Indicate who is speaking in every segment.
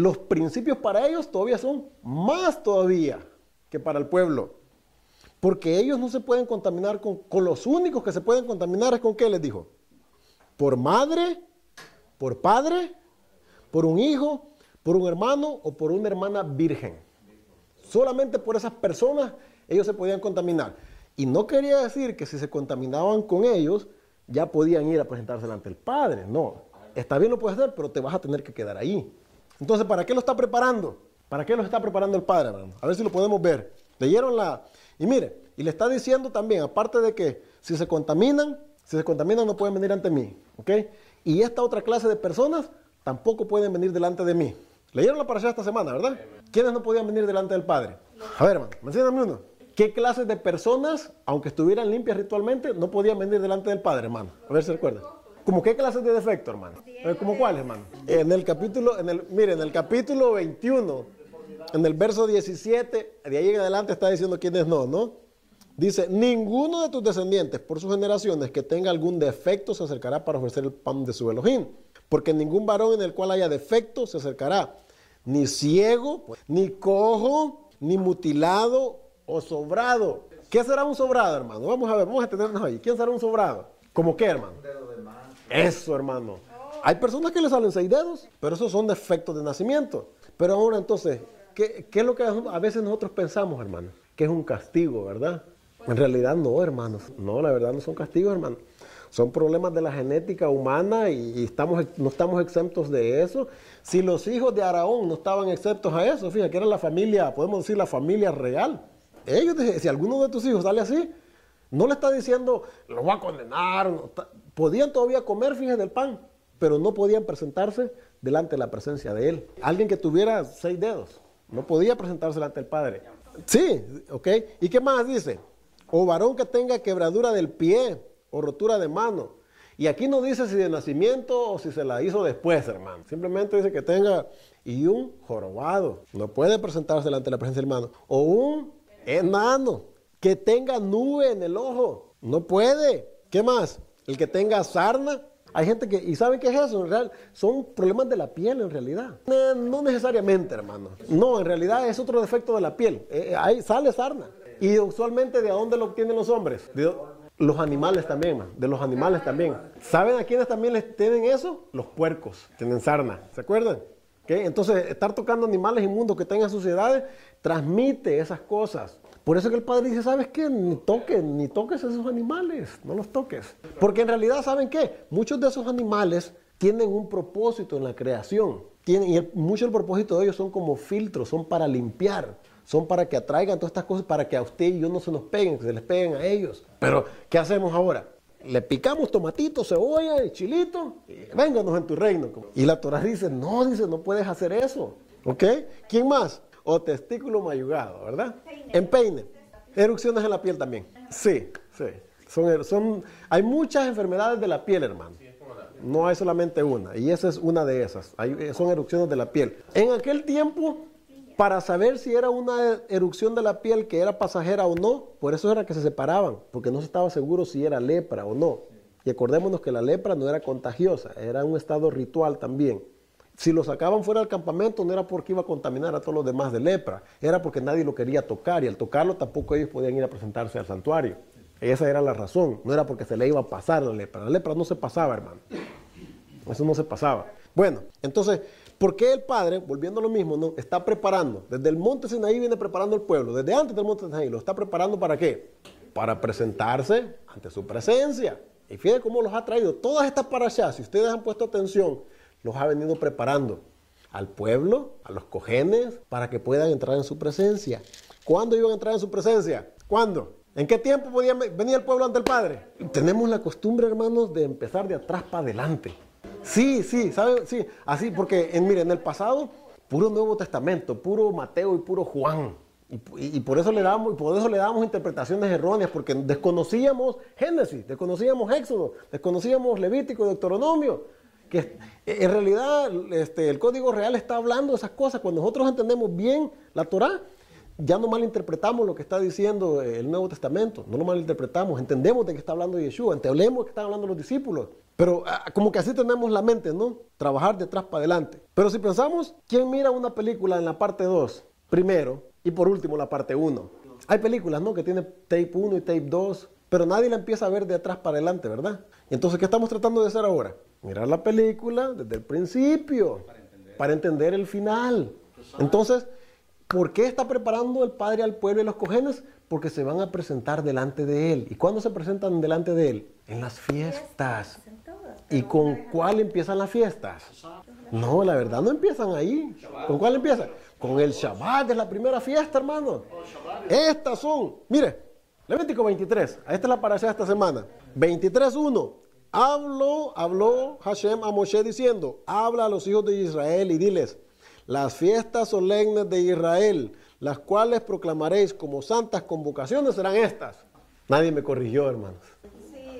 Speaker 1: los principios para ellos todavía son más todavía que para el pueblo. Porque ellos no se pueden contaminar con los únicos que se pueden contaminar es con ¿qué les dijo? Por madre, por padre, por un hijo, por un hermano o por una hermana virgen. Solamente por esas personas ellos se podían contaminar. Y no quería decir que si se contaminaban con ellos, ya podían ir a presentarse delante del Padre. No, está bien lo puedes hacer, pero te vas a tener que quedar ahí. Entonces, ¿para qué lo está preparando? ¿Para qué lo está preparando el Padre, hermano? A ver si lo podemos ver. Leyeron la... Y mire, y le está diciendo también, aparte de que si se contaminan no pueden venir ante mí. ¿Ok? Y esta otra clase de personas tampoco pueden venir delante de mí. Leyeron la parashá esta semana, ¿verdad? ¿Quiénes no podían venir delante del Padre? A ver, hermano, mencióname uno. ¿Qué clases de personas, aunque estuvieran limpias ritualmente, no podían venir delante del Padre, hermano? A ver si recuerdan. ¿Cómo qué clases de defecto, hermano? ¿Cómo cuáles, hermano? En el capítulo 21, en el verso 17, de ahí en adelante está diciendo quiénes no. Dice, ninguno de tus descendientes por sus generaciones que tenga algún defecto se acercará para ofrecer el pan de su Elohim. Porque ningún varón en el cual haya defecto se acercará. Ni ciego, ni cojo, ni mutilado o sobrado. ¿Qué será un sobrado, hermano? Vamos a ver, vamos a tenernos ahí. ¿Quién será un sobrado? ¿Cómo qué, hermano? Eso, hermano. Hay personas que le salen 6 dedos, pero esos son defectos de nacimiento. Pero ahora entonces, ¿qué es lo que a veces nosotros pensamos, hermano? Que es un castigo, ¿verdad? En realidad no, hermanos. No, la verdad no son castigos, hermano. Son problemas de la genética humana y no estamos exentos de eso. Si los hijos de Aarón no estaban exentos a eso, fíjate que era la familia, podemos decir la familia real. Ellos, si alguno de tus hijos sale así, no le está diciendo, lo va a condenar. No, podían todavía comer, fíjate, del pan, pero no podían presentarse delante de la presencia de él. Alguien que tuviera 6 dedos, no podía presentarse delante del Padre. Sí, ok. ¿Y qué más dice? O varón que tenga quebradura del pie o rotura de mano. Y aquí no dice si de nacimiento o si se la hizo después, hermano. Simplemente dice que tenga y un jorobado. No puede presentarse delante de la presencia del hermano. O un enano que tenga nube en el ojo. No puede. ¿Qué más? El que tenga sarna. Hay gente que, ¿y saben qué es eso? En realidad, son problemas de la piel en realidad. No necesariamente, hermano. No, en realidad es otro defecto de la piel. Ahí sale sarna. Y usualmente, ¿de dónde lo obtienen los hombres? Los animales también, man. De los animales también. ¿Saben a quiénes también les tienen eso? Los puercos. Tienen sarna. ¿Se acuerdan? ¿Okay? Entonces, estar tocando animales inmundos que tengan suciedades transmite esas cosas. Por eso que el Padre dice, ¿sabes qué? Ni toques a esos animales, no los toques. Porque en realidad, ¿saben qué? Muchos de esos animales tienen un propósito en la creación. Mucho del propósito de ellos son como filtros, son para limpiar, son para que atraigan todas estas cosas, para que a usted y yo no se nos peguen, que se les peguen a ellos. Pero, ¿qué hacemos ahora? Le picamos tomatito, cebolla y chilito, y vénganos en tu reino. Y la Torah dice, no puedes hacer eso. ¿Ok? ¿Quién más? O testículo mayugado, ¿verdad? Empeine. Erupciones en la piel también. Sí. Hay muchas enfermedades de la piel, hermano. No hay solamente una. Y esa es una de esas. Son erupciones de la piel. En aquel tiempo, para saber si era una erupción de la piel que era pasajera o no, por eso era que se separaban, porque no se estaba seguro si era lepra o no. Y acordémonos que la lepra no era contagiosa, era un estado ritual también. Si lo sacaban fuera del campamento no era porque iba a contaminar a todos los demás de lepra, era porque nadie lo quería tocar y al tocarlo tampoco ellos podían ir a presentarse al santuario. Esa era la razón, no era porque se le iba a pasar la lepra no se pasaba, hermano. Eso no se pasaba. Bueno, entonces, ¿por qué el Padre, volviendo a lo mismo, no está preparando? Desde el monte Sinaí viene preparando el pueblo, desde antes del monte Sinaí, ¿lo está preparando para qué? Para presentarse ante su presencia. Y fíjense cómo los ha traído. Todas estas parashás, si ustedes han puesto atención, los ha venido preparando al pueblo, a los cojenes, para que puedan entrar en su presencia. ¿Cuándo iban a entrar en su presencia? ¿Cuándo? ¿En qué tiempo podía venir el pueblo ante el Padre? Tenemos la costumbre, hermanos, de empezar de atrás para adelante. Sí, ¿saben? Sí, así, porque en el pasado, puro Nuevo Testamento, puro Mateo y puro Juan. Y por eso le damos interpretaciones erróneas, porque desconocíamos Génesis, desconocíamos Éxodo, desconocíamos Levítico, Deuteronomio. Que en realidad el Código Real está hablando de esas cosas. Cuando nosotros entendemos bien la Torá, ya no malinterpretamos lo que está diciendo el Nuevo Testamento. No lo malinterpretamos, entendemos de qué está hablando Yeshua, entendemos de qué están hablando los discípulos. Pero como que así tenemos la mente, ¿no? Trabajar de atrás para adelante. Pero si pensamos, ¿quién mira una película en la parte 2 primero y por último la parte 1? Hay películas, ¿no? Que tienen tape 1 y tape 2, pero nadie la empieza a ver de atrás para adelante, ¿verdad? Y entonces, ¿qué estamos tratando de hacer ahora? Mirar la película desde el principio, para entender el final. Entonces, ¿por qué está preparando el Padre al pueblo y los cojenes? Porque se van a presentar delante de Él. ¿Y cuándo se presentan delante de Él? En las fiestas. ¿Y con cuál empiezan las fiestas? No, la verdad no empiezan ahí. ¿Con cuál empiezan? Con el Shabbat, es la primera fiesta, hermano. Estas son, mire, Levítico 23, esta es la parasha de esta semana. 23:1. Habló Hashem a Moshe diciendo, habla a los hijos de Israel y diles, las fiestas solemnes de Israel, las cuales proclamaréis como santas convocaciones, serán estas. Nadie me corrigió, hermanos.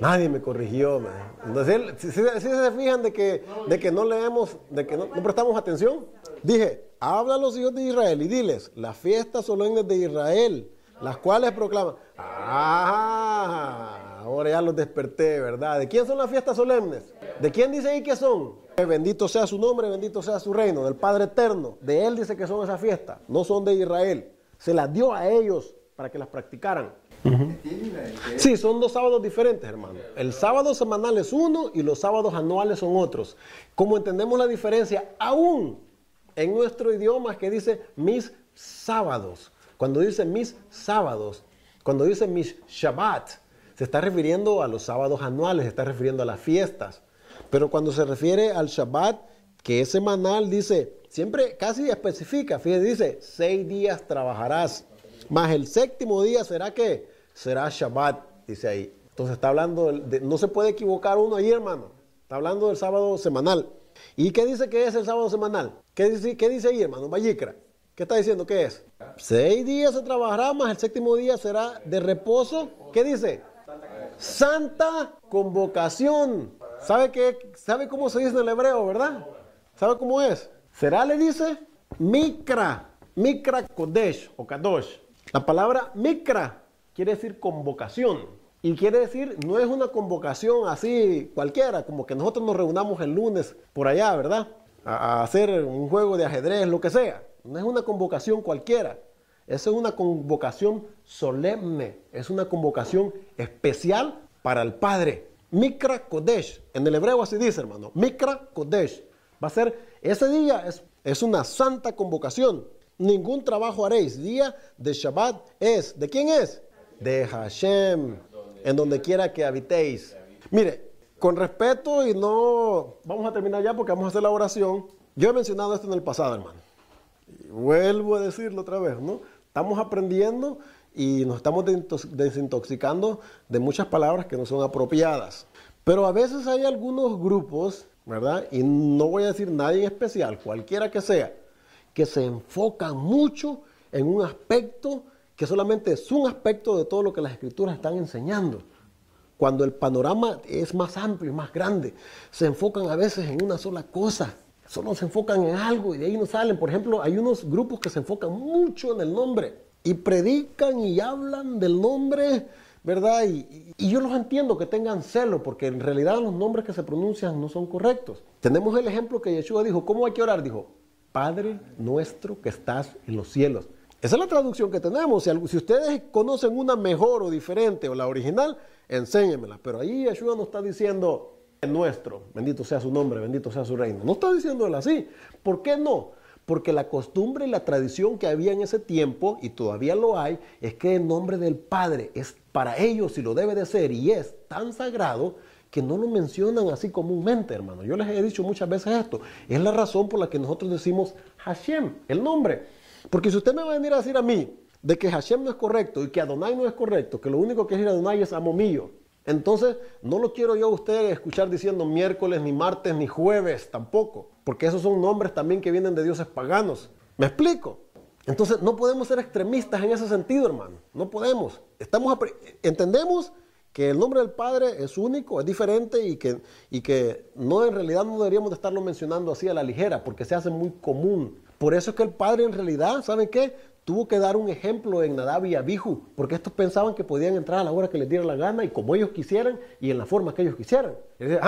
Speaker 1: Nadie me corrigió, man. Entonces, si se fijan de que no leemos, de que no prestamos atención, dije, habla a los hijos de Israel y diles, las fiestas solemnes de Israel, las cuales proclaman. Ahora ya los desperté, ¿verdad? ¿De quién son las fiestas solemnes? ¿De quién dice ahí que son? Bendito sea su nombre, bendito sea su reino, del Padre Eterno. De Él dice que son esas fiestas, no son de Israel. Se las dio a ellos para que las practicaran. Sí, son 2 sábados diferentes, hermano. El sábado semanal es uno y los sábados anuales son otros. Como entendemos la diferencia, aún en nuestro idioma que dice mis sábados. Cuando dice mis sábados, cuando dice mis Shabbat, se está refiriendo a los sábados anuales, se está refiriendo a las fiestas. Pero cuando se refiere al Shabbat, que es semanal, dice, siempre casi especifica, fíjate, dice, 6 días trabajarás, más el 7º día será ¿qué? Será Shabbat, dice ahí. Entonces está hablando, no se puede equivocar uno ahí, hermano. Está hablando del sábado semanal. ¿Y qué dice que es el sábado semanal? ¿Qué dice ahí, hermano? Vallicra. ¿Qué está diciendo que es? 6 días se trabajará, más el 7º día será de reposo. ¿Qué dice? Santa convocación. ¿Sabe cómo se dice en el hebreo, verdad? ¿Sabe cómo es? Será, le dice, Mikra Kodesh o Kadosh. La palabra Mikra quiere decir convocación. Y quiere decir, no es una convocación así cualquiera, como que nosotros nos reunamos el lunes por allá, ¿verdad? A hacer un juego de ajedrez, lo que sea. No es una convocación cualquiera. Esa es una convocación solemne. Es una convocación especial para el Padre. Mikra Kodesh. En el hebreo así dice, hermano. Mikra Kodesh. Va a ser, ese día es una santa convocación. Ningún trabajo haréis. Día de Shabbat es. ¿De quién es? De Hashem. En donde quiera que habitéis. Mire, con respeto y no... Vamos a terminar ya porque vamos a hacer la oración. Yo he mencionado esto en el pasado, hermano. Y vuelvo a decirlo otra vez, ¿no? Estamos aprendiendo y nos estamos desintoxicando de muchas palabras que no son apropiadas. Pero a veces hay algunos grupos, ¿verdad? Y no voy a decir nadie en especial, cualquiera que sea, que se enfocan mucho en un aspecto que solamente es un aspecto de todo lo que las escrituras están enseñando. Cuando el panorama es más amplio y más grande, se enfocan a veces en una sola cosa. Solo se enfocan en algo y de ahí no salen. Por ejemplo, hay unos grupos que se enfocan mucho en el nombre y predican y hablan del nombre, ¿verdad? Y yo los entiendo que tengan celo, porque en realidad los nombres que se pronuncian no son correctos. Tenemos el ejemplo que Yeshua dijo, ¿cómo hay que orar? Dijo, Padre nuestro que estás en los cielos. Esa es la traducción que tenemos. Si ustedes conocen una mejor o diferente o la original, enséñenmela. Pero ahí Yeshua no está diciendo nuestro, bendito sea su nombre, bendito sea su reino. No está diciéndolo así. ¿Por qué no? Porque la costumbre y la tradición que había en ese tiempo, y todavía lo hay, es que el nombre del Padre es para ellos y lo debe de ser, y es tan sagrado que no lo mencionan así comúnmente, hermano. Yo les he dicho muchas veces esto. Es la razón por la que nosotros decimos Hashem, el nombre. Porque si usted me va a venir a decir a mí de que Hashem no es correcto y que Adonai no es correcto, que lo único que es ir a Adonai es amo mío, entonces no lo quiero yo a usted escuchar diciendo miércoles, ni martes, ni jueves tampoco, porque esos son nombres también que vienen de dioses paganos. ¿Me explico? Entonces no podemos ser extremistas en ese sentido, hermano. No podemos. Entendemos que el nombre del Padre es único, es diferente y que no, en realidad no deberíamos de estarlo mencionando así a la ligera porque se hace muy común. Por eso es que el Padre en realidad, ¿saben qué? Tuvo que dar un ejemplo en Nadab y Abihu, porque estos pensaban que podían entrar a la hora que les diera la gana y como ellos quisieran y en la forma que ellos quisieran. Y decían,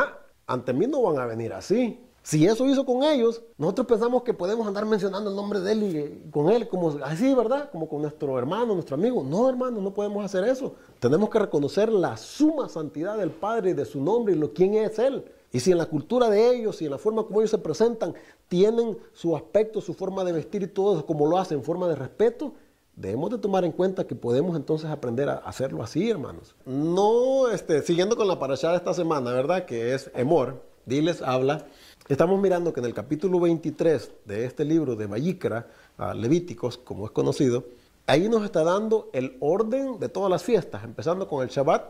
Speaker 1: ante mí no van a venir así. Si eso hizo con ellos, nosotros pensamos que podemos andar mencionando el nombre de Él y con Él como así, ¿verdad? Como con nuestro hermano, nuestro amigo. No, hermano, no podemos hacer eso. Tenemos que reconocer la suma santidad del Padre y de su nombre y quién es Él. Y si en la cultura de ellos y en la forma como ellos se presentan, tienen su aspecto, su forma de vestir y todo eso, como lo hacen en forma de respeto, debemos de tomar en cuenta que podemos entonces aprender a hacerlo así, hermanos. No, siguiendo con la parashá de esta semana, ¿verdad? Que es Emor, diles, habla. Estamos mirando que en el capítulo 23 de este libro de Vayikra, Levíticos, como es conocido, ahí nos está dando el orden de todas las fiestas, empezando con el Shabbat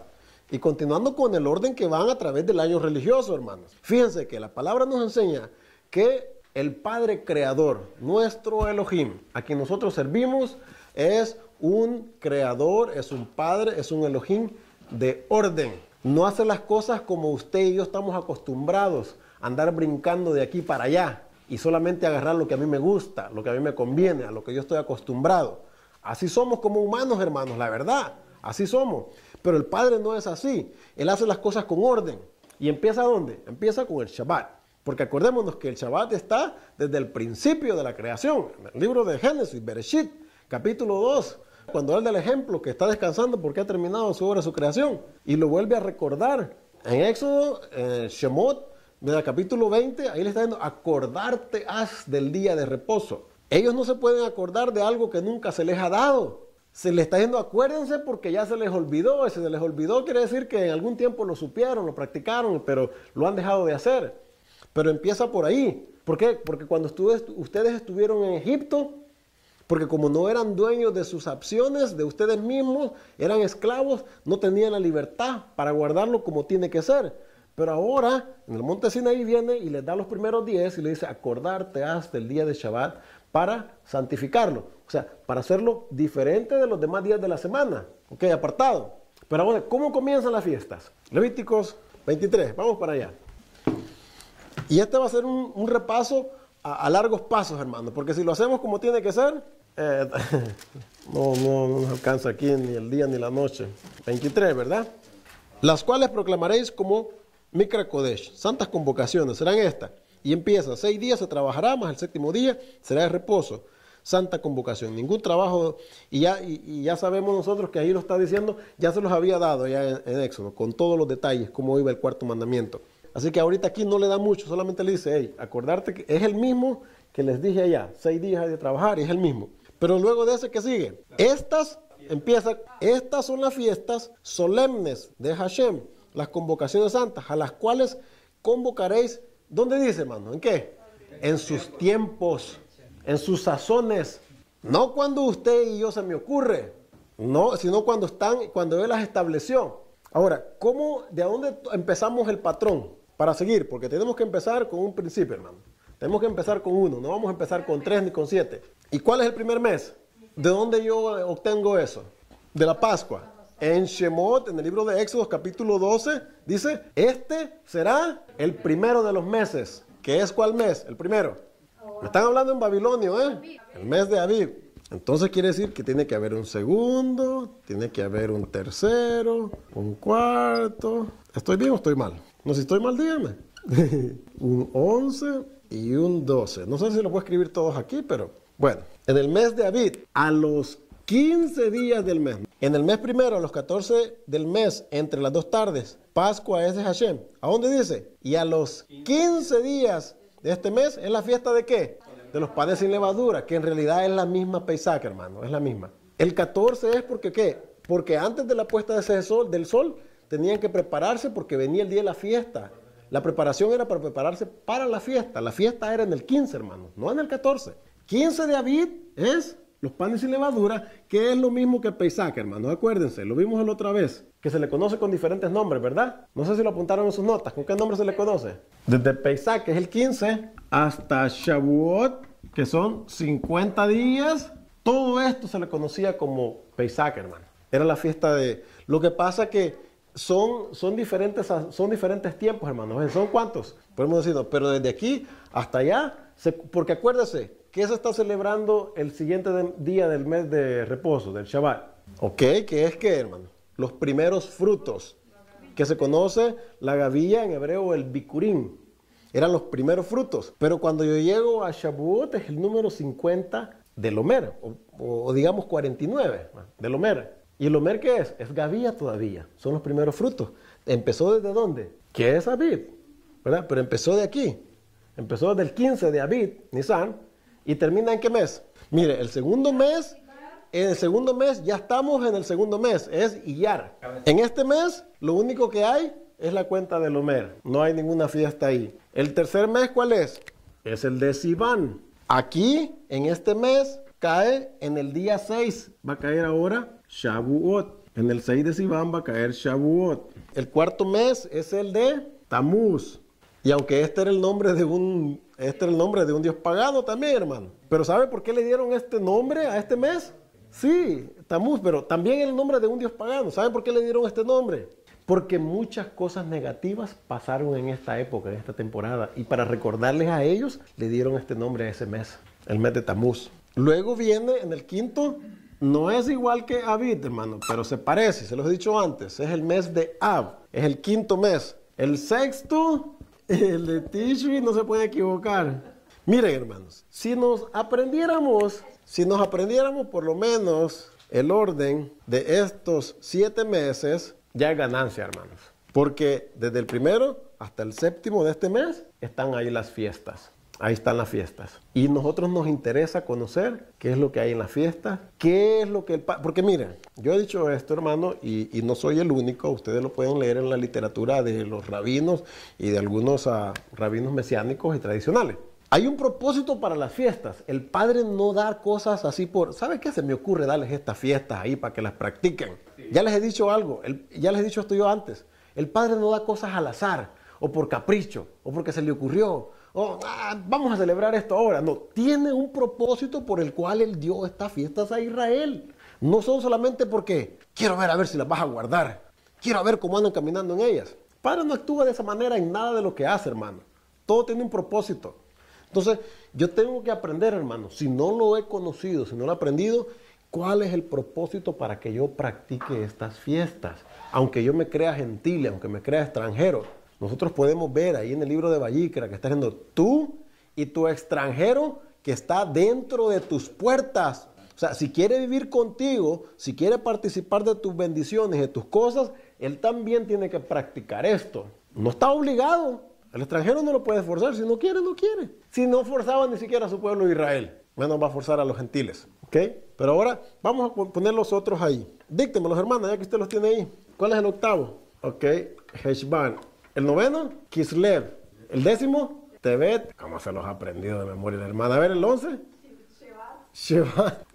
Speaker 1: y continuando con el orden que van a través del año religioso, hermanos. Fíjense que la palabra nos enseña que el Padre Creador, nuestro Elohim, a quien nosotros servimos, es un creador, es un Padre, es un Elohim de orden. No hace las cosas como usted y yo estamos acostumbrados, andar brincando de aquí para allá y solamente agarrar lo que a mí me gusta, lo que a mí me conviene, a lo que yo estoy acostumbrado. Así somos como humanos, hermanos, la verdad, así somos. Pero el Padre no es así, Él hace las cosas con orden. ¿Y empieza dónde? Empieza con el Shabbat. Porque acordémonos que el Shabbat está desde el principio de la creación, en el libro de Génesis, Bereshit, capítulo 2, cuando él da el ejemplo que está descansando porque ha terminado su obra, su creación, y lo vuelve a recordar. En Éxodo, en Shemot, del capítulo 20, ahí le está diciendo, acordarte has del día de reposo. Ellos no se pueden acordar de algo que nunca se les ha dado. Se les está diciendo, acuérdense porque ya se les olvidó. Y si se les olvidó quiere decir que en algún tiempo lo supieron, lo practicaron, pero lo han dejado de hacer. Pero empieza por ahí. ¿Por qué? Porque cuando ustedes estuvieron en Egipto, porque como no eran dueños de sus acciones, de ustedes mismos, eran esclavos, no tenían la libertad para guardarlo como tiene que ser. Pero ahora, en el monte Sinaí viene y les da los primeros 10 y le dice, acordarte has del día de Shabbat para santificarlo. O sea, para hacerlo diferente de los demás días de la semana. Ok, apartado. Pero ahora, ¿cómo comienzan las fiestas? Levíticos 23, vamos para allá. Y este va a ser un repaso a largos pasos, hermano, porque si lo hacemos como tiene que ser, no nos alcanza aquí ni el día ni la noche. 23, ¿verdad? Las cuales proclamaréis como Mikra Kodesh, santas convocaciones, serán estas. Y empieza, 6 días se trabajará, más el 7º día será de reposo. Santa convocación, ningún trabajo, y ya sabemos nosotros que ahí lo está diciendo, ya se los había dado ya en Éxodo, con todos los detalles, cómo iba el 4º mandamiento. Así que ahorita aquí no le da mucho, solamente le dice, hey, acordarte que es el mismo que les dije allá, 6 días hay de trabajar, y es el mismo. Pero luego de ese que sigue, estas son las fiestas solemnes de Hashem, las convocaciones santas, a las cuales convocaréis, ¿dónde dice, hermano? ¿En qué? En sus tiempos, en sus sazones, no cuando usted y yo se me ocurre, no, sino cuando Él las estableció. Ahora, ¿de dónde empezamos el patrón para seguir? Porque tenemos que empezar con un principio, hermano. Tenemos que empezar con 1, no vamos a empezar con 3 ni con 7. ¿Y cuál es el primer mes? ¿De dónde yo obtengo eso? De la Pascua. En Shemot, en el libro de Éxodo, capítulo 12, dice, este será el primero de los meses. ¿Qué es cuál mes? El primero. Me están hablando en babilonio, ¿eh? El mes de Abib. Entonces quiere decir que tiene que haber un segundo, tiene que haber un tercero, un cuarto. ¿Estoy bien o estoy mal? No, si estoy mal, díganme. Un 11 y un 12. No sé si lo puedo escribir todos aquí, pero bueno. En el mes de Abib, a los 15 días del mes. En el mes primero, a los 14 del mes, entre las 2 tardes, Pascua es de Hashem. ¿A dónde dice? Y a los 15 días de este mes, ¿es la fiesta de qué? De los panes sin levadura, que en realidad es la misma Pesach, hermano, es la misma. El 14 es porque, ¿qué? Porque antes de la puesta del sol, tenían que prepararse porque venía el día de la fiesta. La preparación era para prepararse para la fiesta. La fiesta era en el 15, hermano, no en el 14. 15 de Abib es los panes sin levadura, que es lo mismo que Pesach, hermano. Acuérdense, lo vimos la otra vez, que se le conoce con diferentes nombres, ¿verdad? No sé si lo apuntaron en sus notas. ¿Con qué nombre se le conoce? Desde Pesach, que es el 15, hasta Shavuot, que son 50 días. Todo esto se le conocía como Pesach, hermano. Era la fiesta de... Lo que pasa que son diferentes tiempos, hermano. ¿Son cuántos? Podemos decirlo, pero desde aquí hasta allá, porque acuérdese, ¿qué se está celebrando el siguiente día del mes de reposo, del Shabbat? ¿Ok? ¿Qué es qué, hermano? Los primeros frutos. que se conoce la gavilla en hebreo, el bikurim. Eran los primeros frutos. Pero cuando yo llego a Shavuot es el número 50 del Omer, o digamos 49 del Omer. ¿Y el Omer qué es? Es gavilla todavía, son los primeros frutos. ¿Empezó desde dónde? ¿Qué es Abib? ¿Verdad? Pero empezó de aquí. Empezó del 15 de Abib, Nisan, y termina ¿en qué mes? Mire, el segundo mes, en el segundo mes, ya estamos en el segundo mes, es Iyar. En este mes, lo único que hay es la cuenta del Omer. No hay ninguna fiesta ahí. El tercer mes, ¿cuál es? Es el de Sivan. Aquí, en este mes, cae en el día 6. Va a caer ahora Shavuot. En el 6 de Sivan va a caer Shavuot. El cuarto mes es el de Tamuz. Y aunque este era el nombre de un dios pagano también, hermano. Pero ¿sabe por qué le dieron este nombre a este mes? Sí, Tamuz, pero también el nombre de un dios pagano. ¿Saben por qué le dieron este nombre? Porque muchas cosas negativas pasaron en esta época, en esta temporada. Y para recordarles a ellos, le dieron este nombre a ese mes, el mes de Tamuz. Luego viene en el quinto, no es igual que Abib, hermano, pero se parece, se los he dicho antes. Es el mes de Ab, es el quinto mes. El sexto, el de Tishri, no se puede equivocar. Miren, hermanos, si nos aprendiéramos por lo menos el orden de estos 7 meses, ya es ganancia, hermanos. Porque desde el primero hasta el séptimo de este mes están ahí las fiestas. Ahí están las fiestas. Y nosotros nos interesa conocer qué es lo que hay en las fiestas, qué es lo que porque miren, yo he dicho esto, hermano, y no soy el único. Ustedes lo pueden leer en la literatura de los rabinos y de algunos rabinos mesiánicos y tradicionales. Hay un propósito para las fiestas. El Padre no da cosas así ¿sabe qué? Se me ocurre darles estas fiestas ahí para que las practiquen. Sí. Ya les he dicho algo, ya les he dicho esto yo antes. El Padre no da cosas al azar, o por capricho, o porque se le ocurrió. Vamos a celebrar esto ahora. No, tiene un propósito por el cual Él dio estas fiestas a Israel. No son solamente porque quiero ver a ver si las vas a guardar. Quiero ver cómo andan caminando en ellas. El Padre no actúa de esa manera en nada de lo que hace, hermano. Todo tiene un propósito. Entonces, yo tengo que aprender, hermano, si no lo he conocido, si no lo he aprendido, ¿cuál es el propósito para que yo practique estas fiestas? Aunque yo me crea gentil, aunque me crea extranjero. Nosotros podemos ver ahí en el libro de Vayikra que está diciendo tú y tu extranjero que está dentro de tus puertas. O sea, si quiere vivir contigo, si quiere participar de tus bendiciones, de tus cosas, él también tiene que practicar esto. No está obligado. El extranjero no lo puede forzar. Si no quiere, no quiere. Si no forzaba ni siquiera a su pueblo de Israel, menos va a forzar a los gentiles. ¿Ok? Pero ahora vamos a poner los otros ahí. Díctemelos, hermanos, ya que usted los tiene ahí. ¿Cuál es el octavo? Ok, Heshvan. El noveno, Kislev. El décimo, Tebet. ¿Cómo se los ha aprendido de memoria la hermana? A ver, el 11. Shevat.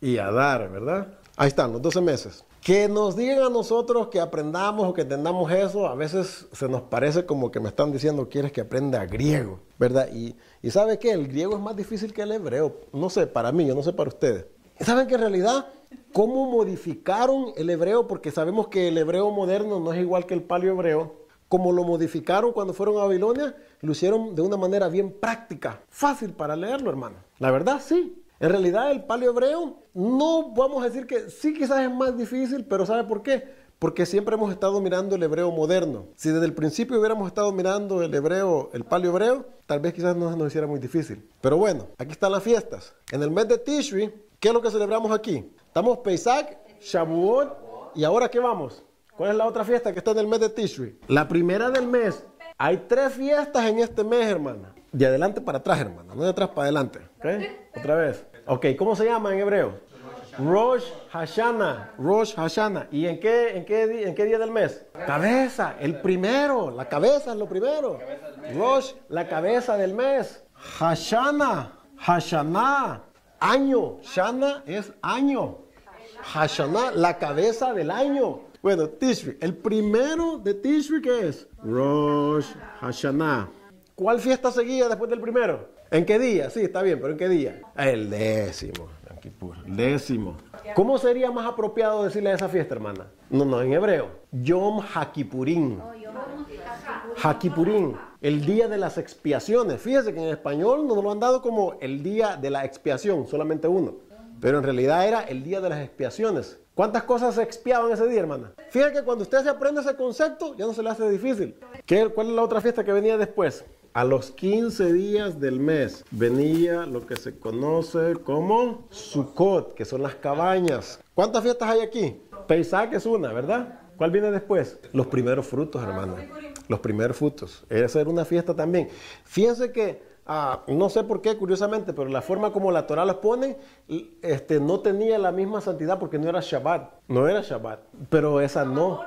Speaker 1: Y Adar, ¿verdad? Ahí están, los 12 meses. Que nos digan a nosotros que aprendamos o que entendamos eso, a veces se nos parece como que me están diciendo, quieres que aprenda griego, ¿verdad? Y ¿sabe qué? El griego es más difícil que el hebreo. No sé, para mí, yo no sé para ustedes. ¿Saben que en realidad cómo modificaron el hebreo? Porque sabemos que el hebreo moderno no es igual que el paleohebreo. Como lo modificaron cuando fueron a Babilonia, lo hicieron de una manera bien práctica, fácil para leerlo, hermano. La verdad, sí. En realidad, el paleohebreo, no vamos a decir que sí quizás es más difícil, pero ¿sabe por qué? Porque siempre hemos estado mirando el hebreo moderno. Si desde el principio hubiéramos estado mirando el hebreo, el paleohebreo, tal vez quizás no se nos hiciera muy difícil. Pero bueno, aquí están las fiestas. En el mes de Tishri, ¿qué es lo que celebramos aquí? Estamos Pesach, Shavuot, ¿y ahora qué vamos? ¿Cuál es la otra fiesta que está en el mes de Tishri? La primera del mes. Hay 3 fiestas en este mes, hermana. De adelante para atrás, hermana. No de atrás para adelante. ¿Okay? Otra vez. Ok, ¿cómo se llama en hebreo? Rosh Hashanah. Rosh Hashanah. ¿Y en qué día del mes? Cabeza. El primero. La cabeza es lo primero. Rosh, la cabeza del mes. Hashanah. Hashanah. Año. Shana es año. Hashanah, la cabeza del año. Bueno, Tishri. El primero de Tishri, ¿qué es? Rosh Hashanah. ¿Cuál fiesta seguía después del primero? ¿En qué día? Sí, está bien, pero ¿en qué día? El 10º. El 10º. ¿Cómo sería más apropiado decirle a esa fiesta, hermana? No, en hebreo. Yom HaKippurim. HaKippurim. El día de las expiaciones. Fíjese que en español nos lo han dado como el día de la expiación, solamente uno. pero en realidad era el día de las expiaciones. ¿Cuántas cosas se expiaban ese día, hermana? Fíjate que cuando usted se aprende ese concepto, ya no se le hace difícil. ¿Cuál es la otra fiesta que venía después? A los 15 días del mes venía lo que se conoce como Sukkot, que son las cabañas. ¿Cuántas fiestas hay aquí? Pesach es una, ¿verdad? ¿Cuál viene después? Los primeros frutos, hermana. Los primeros frutos. Esa era una fiesta también. Fíjense que, no sé por qué, curiosamente, pero la forma como la Torah los pone, no tenía la misma santidad porque no era Shabbat. No era Shabbat. Pero esa no.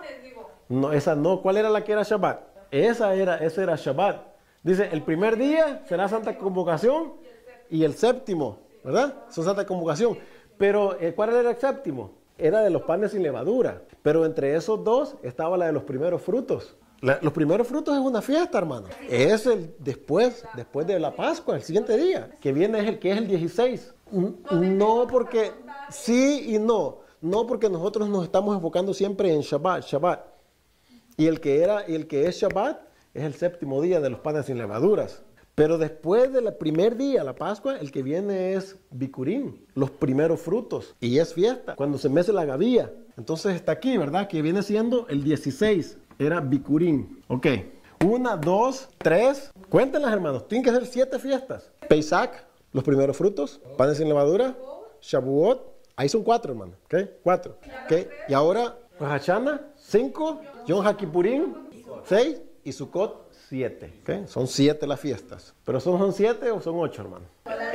Speaker 1: No, esa no. ¿Cuál era la que era Shabbat? Esa era Shabbat. Dice, el primer día será Santa Convocación y el séptimo, ¿verdad? Son Santa Convocación. Pero, ¿cuál era el séptimo? Era de los panes sin levadura. Pero entre esos dos estaba la de los primeros frutos. Los primeros frutos es una fiesta, hermano. Es el después de la Pascua, el siguiente día, que viene es el 16. No porque, sí y no. No porque nosotros nos estamos enfocando siempre en Shabbat. Y el que es Shabbat es el séptimo día de los panes sin levaduras. Pero después del primer día, la Pascua, el que viene es Bikurim, los primeros frutos. Y es fiesta, cuando se mece la gavilla. Entonces está aquí, ¿verdad? Que viene siendo el 16. Era Bikurim. Ok. 1, 2, 3. Cuéntenlas, hermanos. Tienen que ser 7 fiestas. Pesach, los primeros frutos. Panes sin levadura. Shavuot. Ahí son 4, hermano. ¿Ok? 4. ¿Ok? Y ahora, Rosh Hashanah, 5. Yom HaKippurim, 6. Y Sukkot, 7. ¿Okay? Son 7 las fiestas. ¿Pero son 7 o son 8, hermano?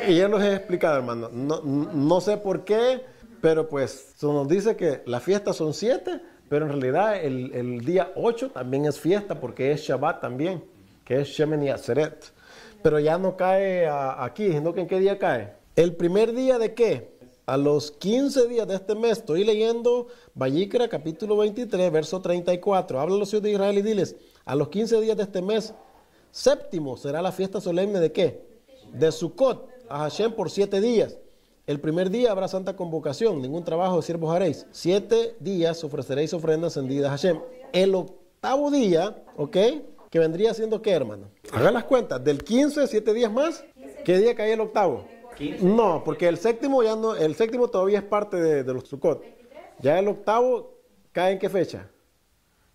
Speaker 1: Y ya los he explicado, hermano. No sé por qué, pero pues nos dice que las fiestas son 7, pero en realidad el día 8 también es fiesta porque es Shabbat también, que es Shemini Atzeret. Pero ya no cae aquí, sino que ¿en qué día cae? ¿El primer día de qué? A los 15 días de este mes. Estoy leyendo Vayikra capítulo 23, verso 34. Habla a los hijos de Israel y diles, a los 15 días de este mes, séptimo será la fiesta solemne ¿de qué? De Sukkot, a Hashem por 7 días. El primer día habrá santa convocación, ningún trabajo de siervos haréis. 7 días ofreceréis ofrendas encendidas a Hashem. El octavo día, ¿ok? Que vendría siendo ¿qué, hermano? Hagan las cuentas, del 15, 7 días más. ¿Qué día cae el octavo? 15. No, porque el séptimo ya no, el séptimo todavía es parte de los Sukkot. Ya el octavo cae ¿en qué fecha?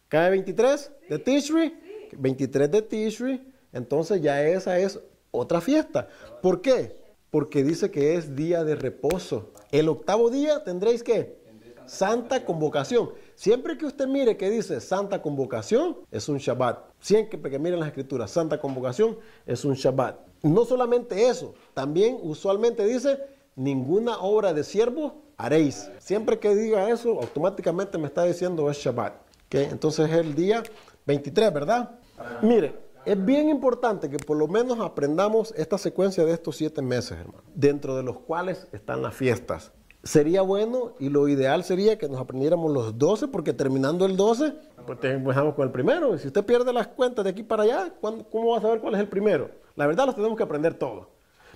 Speaker 1: Cae 23 de Tishri, 23 de Tishri, entonces ya esa es otra fiesta. ¿Por qué? Porque dice que es día de reposo. El octavo día tendréis ¿qué? Santa convocación. Siempre que usted mire que dice Santa convocación, es un Shabbat. Siempre que miren las escrituras, Santa convocación es un Shabbat. No solamente eso, también usualmente dice, ninguna obra de siervo haréis. Siempre que diga eso, automáticamente me está diciendo es Shabbat. ¿Okay? Entonces es el día 23, ¿verdad? Mire, es bien importante que por lo menos aprendamos esta secuencia de estos 7 meses, hermano, dentro de los cuales están las fiestas. Sería bueno y lo ideal sería que nos aprendiéramos los 12, porque terminando el 12, pues empezamos con el primero. Y si usted pierde las cuentas de aquí para allá, ¿cómo va a saber cuál es el primero? La verdad, los tenemos que aprender todos.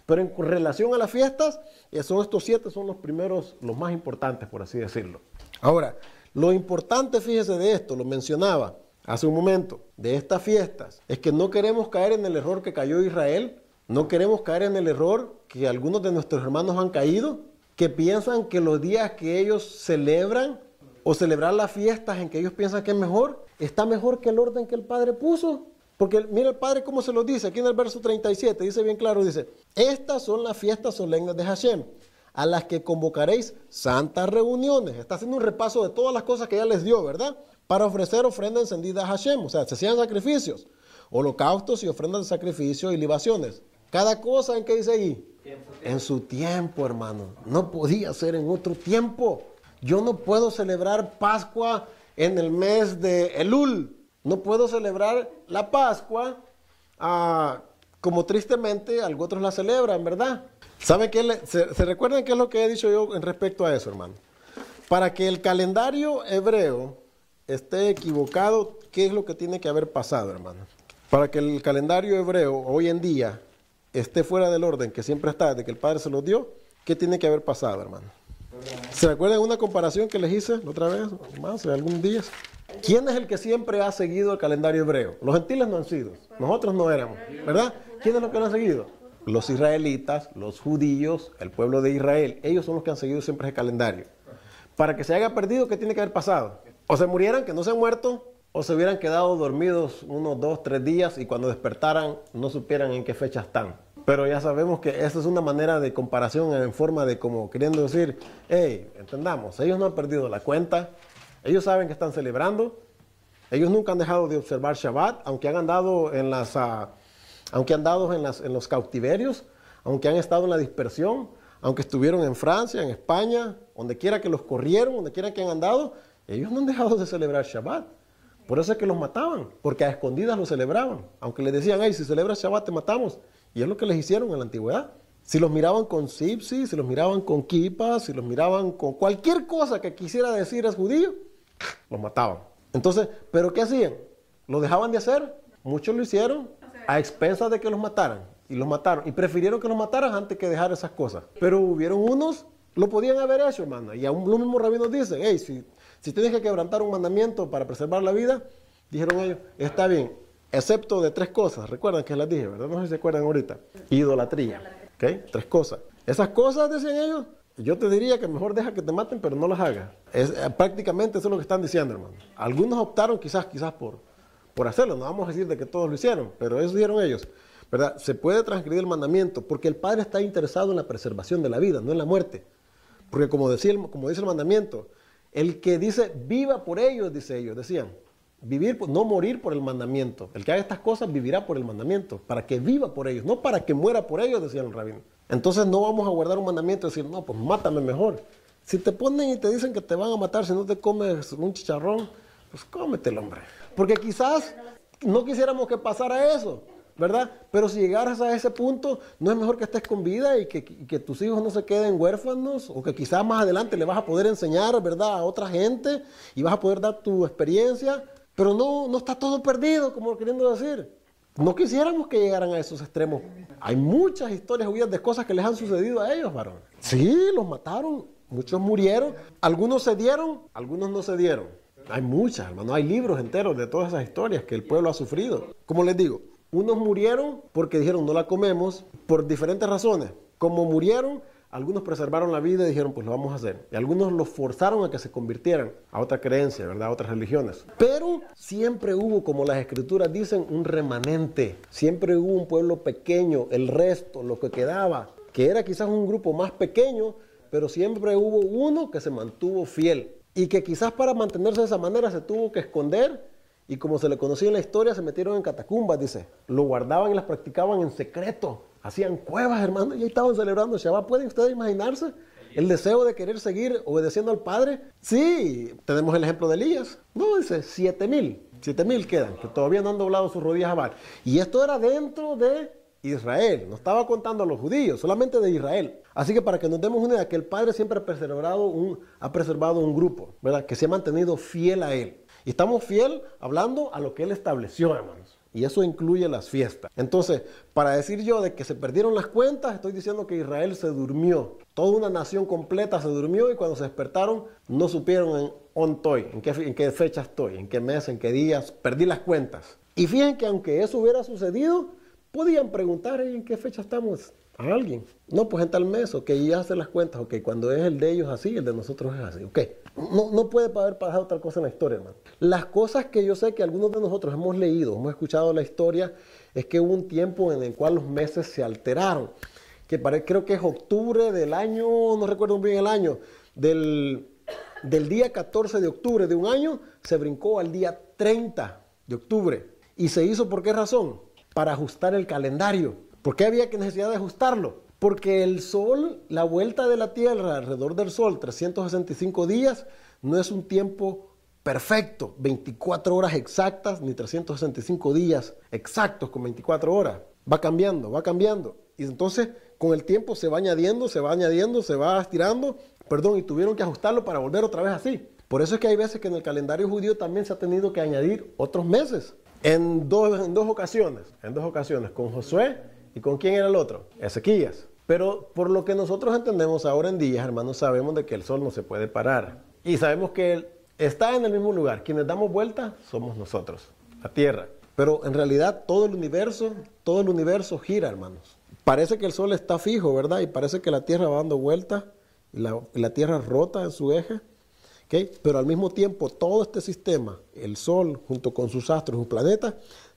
Speaker 1: Pero en relación a las fiestas, son estos 7, son los primeros, los más importantes, por así decirlo. Ahora, lo importante, fíjese de esto, lo mencionaba hace un momento, de estas fiestas, es que no queremos caer en el error que cayó Israel, no queremos caer en el error que algunos de nuestros hermanos han caído, que piensan que los días que ellos celebran o celebrar las fiestas en que ellos piensan que es mejor, está mejor que el orden que el Padre puso. Porque mira el Padre cómo se lo dice, aquí en el verso 37, dice bien claro, dice, estas son las fiestas solemnes de Hashem, a las que convocaréis santas reuniones. Está haciendo un repaso de todas las cosas que ya les dio, ¿verdad? Para ofrecer ofrenda encendida a Hashem. O sea, se hacían sacrificios, holocaustos y ofrendas de sacrificio y libaciones. Cada cosa, ¿en qué dice ahí? En su tiempo, hermano. No podía ser en otro tiempo. Yo no puedo celebrar Pascua en el mes de Elul. No puedo celebrar la Pascua como tristemente algunos otros la celebran, ¿verdad? ¿Saben qué? ¿Se recuerdan qué es lo que he dicho yo en respecto a eso, hermano? Para que el calendario hebreo esté equivocado, ¿qué es lo que tiene que haber pasado, hermano? Para que el calendario hebreo hoy en día esté fuera del orden que siempre está, desde que el Padre se lo dio, ¿qué tiene que haber pasado, hermano? ¿Se recuerdan una comparación que les hice la otra vez, hace algún día? ¿Quién es el que siempre ha seguido el calendario hebreo? Los gentiles no han sido, nosotros no éramos, ¿verdad? ¿Quién es lo que lo ha seguido? Los israelitas, los judíos, el pueblo de Israel, ellos son los que han seguido siempre ese calendario. Para que se haya perdido, ¿qué tiene que haber pasado? O se murieran, que no se han muerto, o se hubieran quedado dormidos unos 2, 3 días y cuando despertaran no supieran en qué fecha están. Pero ya sabemos que esa es una manera de comparación en forma de como queriendo decir, hey, entendamos, ellos no han perdido la cuenta, ellos saben que están celebrando, ellos nunca han dejado de observar Shabbat, aunque han andado en los cautiverios, aunque han estado en la dispersión, aunque estuvieron en Francia, en España, donde quiera que los corrieron, donde quiera que han andado, ellos no han dejado de celebrar Shabbat. Por eso es que los mataban, porque a escondidas los celebraban. Aunque les decían, hey, si celebras Shabbat te matamos. Y es lo que les hicieron en la antigüedad. Si los miraban con sipsi, si los miraban con kippah, si los miraban con cualquier cosa que quisiera decir es judío, los mataban. Entonces, ¿pero qué hacían? ¿Lo dejaban de hacer? Muchos lo hicieron a expensas de que los mataran. Y los mataron. Y prefirieron que los mataran antes que dejar esas cosas. Pero hubieron unos, lo podían haber hecho, hermano. Y aún los mismos rabinos dicen, hey, si tienes que quebrantar un mandamiento para preservar la vida, dijeron ellos, está bien, excepto de 3 cosas. Recuerdan que las dije, ¿verdad? No sé si se acuerdan ahorita. Idolatría. ¿Ok? 3 cosas. Esas cosas, decían ellos, yo te diría que mejor deja que te maten, pero no las hagas. Prácticamente eso es lo que están diciendo, hermano. Algunos optaron quizás por hacerlo. No vamos a decir de que todos lo hicieron, pero eso dijeron ellos. ¿Verdad? Se puede transgredir el mandamiento porque el Padre está interesado en la preservación de la vida, no en la muerte. Porque como dice el mandamiento, el que dice viva por ellos, dice ellos, decían, no morir por el mandamiento. El que haga estas cosas vivirá por el mandamiento, para que viva por ellos, no para que muera por ellos, decían los rabinos. Entonces no vamos a guardar un mandamiento y decir, no, pues mátame mejor. Si te ponen y te dicen que te van a matar si no te comes un chicharrón, pues cómetelo, hombre. Porque quizás no quisiéramos que pasara eso, ¿verdad? Pero si llegaras a ese punto, no es mejor que estés con vida y que tus hijos no se queden huérfanos, o que quizás más adelante le vas a poder enseñar, ¿verdad?, a otra gente y vas a poder dar tu experiencia, pero no está todo perdido, como queriendo decir. No quisiéramos que llegaran a esos extremos. Hay muchas historias judías de cosas que les han sucedido a ellos, varón. Sí, los mataron, muchos murieron, algunos se dieron, algunos no se dieron. Hay muchas, hermano, hay libros enteros de todas esas historias que el pueblo ha sufrido. Como les digo, unos murieron porque dijeron no la comemos por diferentes razones. Como murieron, algunos preservaron la vida y dijeron pues lo vamos a hacer. Y algunos los forzaron a que se convirtieran a otra creencia, ¿verdad? A otras religiones. Pero siempre hubo, como las escrituras dicen, un remanente. Siempre hubo un pueblo pequeño, el resto, lo que quedaba, que era quizás un grupo más pequeño, pero siempre hubo uno que se mantuvo fiel. Y que quizás para mantenerse de esa manera se tuvo que esconder. Y como se le conocía en la historia, se metieron en catacumbas, dice. Lo guardaban y las practicaban en secreto. Hacían cuevas, hermano, y ahí estaban celebrando Shabbat. ¿Pueden ustedes imaginarse el deseo de querer seguir obedeciendo al Padre? Sí, tenemos el ejemplo de Elías. No, dice 7,000 quedan, que todavía no han doblado sus rodillas a Baal. Y esto era dentro de Israel. No estaba contando a los judíos, solamente de Israel. Así que para que nos demos una idea, que el Padre siempre ha preservado un grupo, ¿verdad?, que se ha mantenido fiel a Él. Y estamos fiel hablando a lo que Él estableció, hermanos. Y eso incluye las fiestas. Entonces, para decir yo de que se perdieron las cuentas, estoy diciendo que Israel se durmió. Toda una nación completa se durmió y cuando se despertaron no supieron en qué fecha estoy, en qué mes, en qué días. Perdí las cuentas. Y fíjense que aunque eso hubiera sucedido, podían preguntar en qué fecha estamos a alguien. No, pues en tal mes, ok, y hacer las cuentas, ok, cuando es el de ellos así, el de nosotros es así, ok. No puede haber pasado tal cosa en la historia, hermano. Las cosas que yo sé que algunos de nosotros hemos leído, hemos escuchado la historia, es que hubo un tiempo en el cual los meses se alteraron. Creo que es octubre del año, no recuerdo bien el año, del día 14 de octubre de un año, se brincó al día 30 de octubre. ¿Y se hizo por qué razón? Para ajustar el calendario. ¿Por qué había necesidad de ajustarlo? Porque el sol, la vuelta de la Tierra alrededor del sol, 365 días, no es un tiempo perfecto, 24 horas exactas, ni 365 días exactos con 24 horas. Va cambiando, va cambiando. Y entonces, con el tiempo se va añadiendo, se va estirando, y tuvieron que ajustarlo para volver otra vez así. Por eso es que hay veces que en el calendario judío también se ha tenido que añadir otros meses. En dos ocasiones, con Josué y ¿con quién era el otro? Ezequías. Pero por lo que nosotros entendemos ahora en día, hermanos, sabemos de que el sol no se puede parar. Y sabemos que él está en el mismo lugar. Quienes damos vuelta somos nosotros, la Tierra. Pero en realidad todo el universo gira, hermanos. Parece que el sol está fijo, ¿verdad? Y parece que la Tierra va dando vueltas y la Tierra rota en su eje. ¿Okay? Pero al mismo tiempo todo este sistema, el Sol junto con sus astros y sus planetas,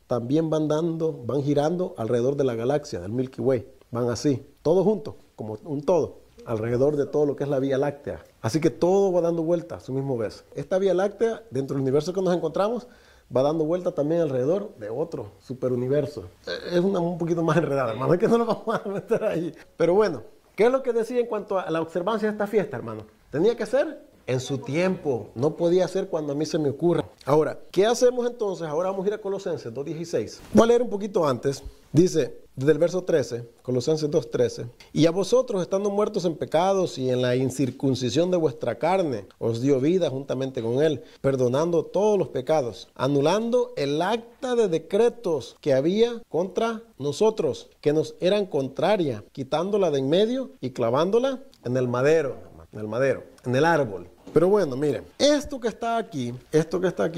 Speaker 1: también van girando alrededor de la galaxia, del Milky Way. Van así, todos juntos, como un todo, alrededor de todo lo que es la Vía Láctea. Así que todo va dando vuelta a su mismo vez. Esta Vía Láctea, dentro del universo que nos encontramos, va dando vuelta también alrededor de otro superuniverso. Es un poquito más enredada, hermano, es que no lo vamos a meter ahí. Pero bueno, ¿qué es lo que decía en cuanto a la observancia de esta fiesta, hermano? Tenía que ser en su tiempo, no podía ser cuando a mí se me ocurra. Ahora, ¿qué hacemos entonces? Ahora vamos a ir a Colosenses 2:16. Voy a leer un poquito antes. Dice, desde el verso 13, Colosenses 2:13. Y a vosotros, estando muertos en pecados y en la incircuncisión de vuestra carne, os dio vida juntamente con él, perdonando todos los pecados, anulando el acta de decretos que había contra nosotros, que nos eran contraria, quitándola de en medio y clavándola en el madero, en el árbol. Pero bueno, miren, esto que está aquí,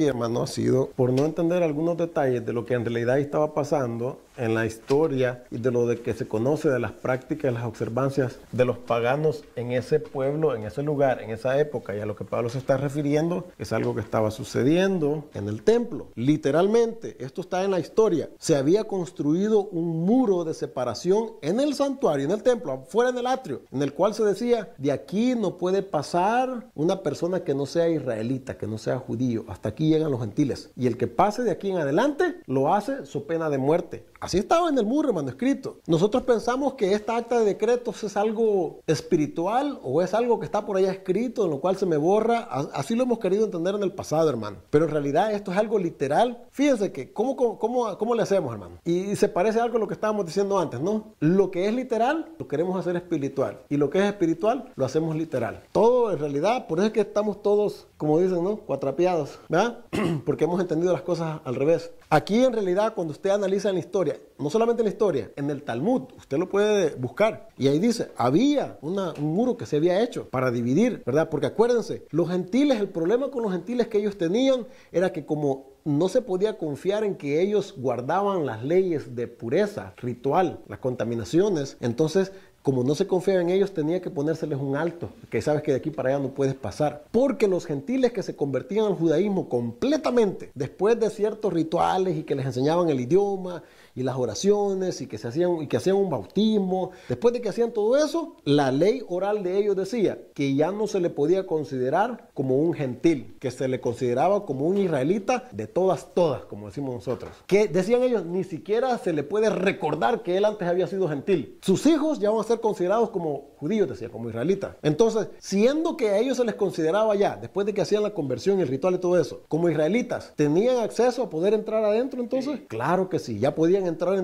Speaker 1: hermano, ha sido por no entender algunos detalles de lo que en realidad estaba pasando en la historia y de lo de que se conoce de las prácticas y las observancias de los paganos en ese pueblo, en ese lugar, en esa época, y a lo que Pablo se está refiriendo es algo que estaba sucediendo en el templo. Literalmente, esto está en la historia. Se había construido un muro de separación en el santuario, en el templo, afuera en el atrio, en el cual se decía, de aquí no puede pasar una persona que no sea israelita, que no sea judío. Hasta aquí llegan los gentiles. Y el que pase de aquí en adelante, lo hace so pena de muerte. Así estaba en el muro, hermano, escrito. Nosotros pensamos que esta acta de decretos es algo espiritual o es algo que está por allá escrito, en lo cual se me borra. Así lo hemos querido entender en el pasado, hermano. Pero en realidad esto es algo literal. Fíjense que, ¿cómo le hacemos, hermano? Y se parece a algo a lo que estábamos diciendo antes, ¿no? Lo que es literal, lo queremos hacer espiritual. Y lo que es espiritual, lo hacemos literal. Todo, en realidad, por eso es que estamos todos, como dicen, ¿no? Cuatrapeados, ¿verdad? Porque hemos entendido las cosas al revés. Aquí, en realidad, cuando usted analiza en la historia, no solamente en la historia, en el Talmud, usted lo puede buscar. Y ahí dice, había un muro que se había hecho para dividir, ¿verdad? Porque acuérdense, los gentiles, el problema con los gentiles que ellos tenían era que como no se podía confiar en que ellos guardaban las leyes de pureza ritual, las contaminaciones, entonces como no se confiaba en ellos, tenía que ponérseles un alto, que sabes que de aquí para allá no puedes pasar. Porque los gentiles que se convertían al judaísmo completamente, después de ciertos rituales y que les enseñaban el idioma y las oraciones y que hacían un bautismo, después de que hacían todo eso, la ley oral de ellos decía que ya no se le podía considerar como un gentil, que se le consideraba como un israelita de todas, como decimos nosotros. Que decían ellos, ni siquiera se le puede recordar que él antes había sido gentil. Sus hijos ya van a ser considerados como judíos, decía, como israelitas. Entonces, siendo que a ellos se les consideraba ya, después de que hacían la conversión, el ritual y todo eso, como israelitas, ¿tenían acceso a poder entrar adentro entonces? Claro que sí, ya podían entrar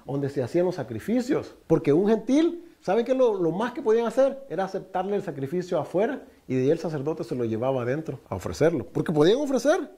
Speaker 1: donde se hacían los sacrificios, porque un gentil, ¿saben qué? Lo más que podían hacer era aceptarle el sacrificio afuera y de ahí el sacerdote se lo llevaba adentro a ofrecerlo. Porque podían ofrecer,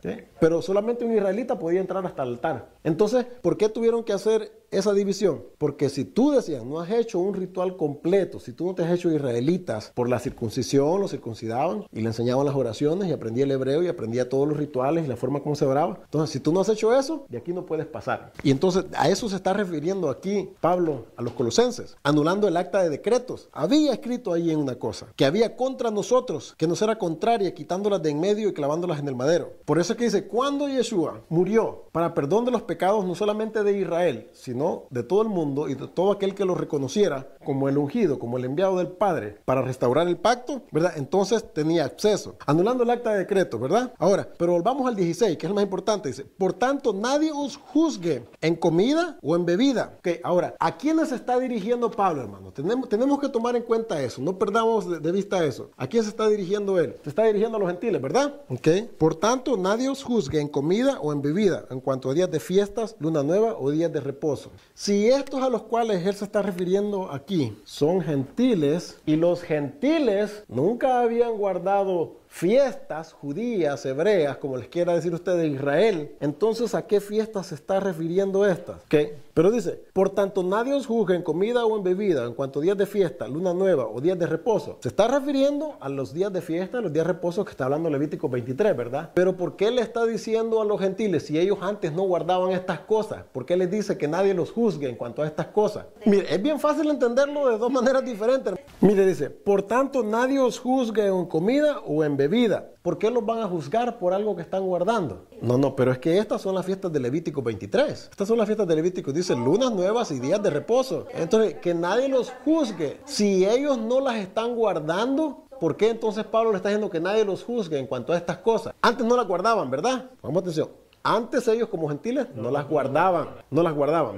Speaker 1: ¿sí? Pero solamente un israelita podía entrar hasta el altar. Entonces, ¿por qué tuvieron que hacer esa división? Porque si tú decías, no has hecho un ritual completo, si tú no te has hecho israelitas, por la circuncisión, lo circuncidaban y le enseñaban las oraciones y aprendía el hebreo y aprendía todos los rituales y la forma como se oraba. Entonces, si tú no has hecho eso, de aquí no puedes pasar. Y entonces, a eso se está refiriendo aquí Pablo a los colosenses, anulando el acta de decretos. Había escrito ahí en una cosa, que había contra nosotros, que nos era contraria, quitándolas de en medio y clavándolas en el madero. Por eso es que dice, cuando Yeshua murió para perdón de los pecados, no solamente de Israel, sino de todo el mundo y de todo aquel que lo reconociera como el ungido, como el enviado del Padre, para restaurar el pacto, ¿verdad? Entonces tenía acceso, anulando el acta de decreto, ¿verdad? Ahora, pero volvamos al 16, que es lo más importante. Dice, por tanto, nadie os juzgue en comida o en bebida. Okay, ahora, ¿a quiénes se está dirigiendo Pablo, hermano? Tenemos que tomar en cuenta eso, no perdamos de vista eso. ¿A quién se está dirigiendo él? Se está dirigiendo a los gentiles, ¿verdad? Okay. Por tanto, nadie os juzgue en comida o en bebida, en cuanto a días de fiestas, luna nueva o días de reposo. Si estos a los cuales él se está refiriendo aquí son gentiles, y los gentiles nunca habían guardado fiestas judías, hebreas, como les quiera decir usted, de Israel, entonces ¿a qué fiestas se está refiriendo estas? ¿Okay? Pero dice, por tanto nadie os juzgue en comida o en bebida, en cuanto a días de fiesta, luna nueva o días de reposo. Se está refiriendo refiriendo a los días de fiesta, a los días de reposo que está hablando Levítico 23, ¿verdad? Pero ¿por qué le está diciendo a los gentiles si ellos antes no guardaban estas cosas? ¿Por qué les dice que nadie los juzgue en cuanto a estas cosas? Mire, es bien fácil entenderlo de dos maneras diferentes. Mire, dice, por tanto nadie os juzgue en comida o en bebida. ¿Por qué los van a juzgar por algo que están guardando? No, pero es que estas son las fiestas de Levítico 23. Estas son las fiestas de Levítico, dice lunas nuevas y días de reposo. Entonces, que nadie los juzgue. Si ellos no las están guardando, ¿por qué entonces Pablo le está diciendo que nadie los juzgue en cuanto a estas cosas? Antes no las guardaban, ¿verdad? Vamos atención. Antes ellos como gentiles no las guardaban,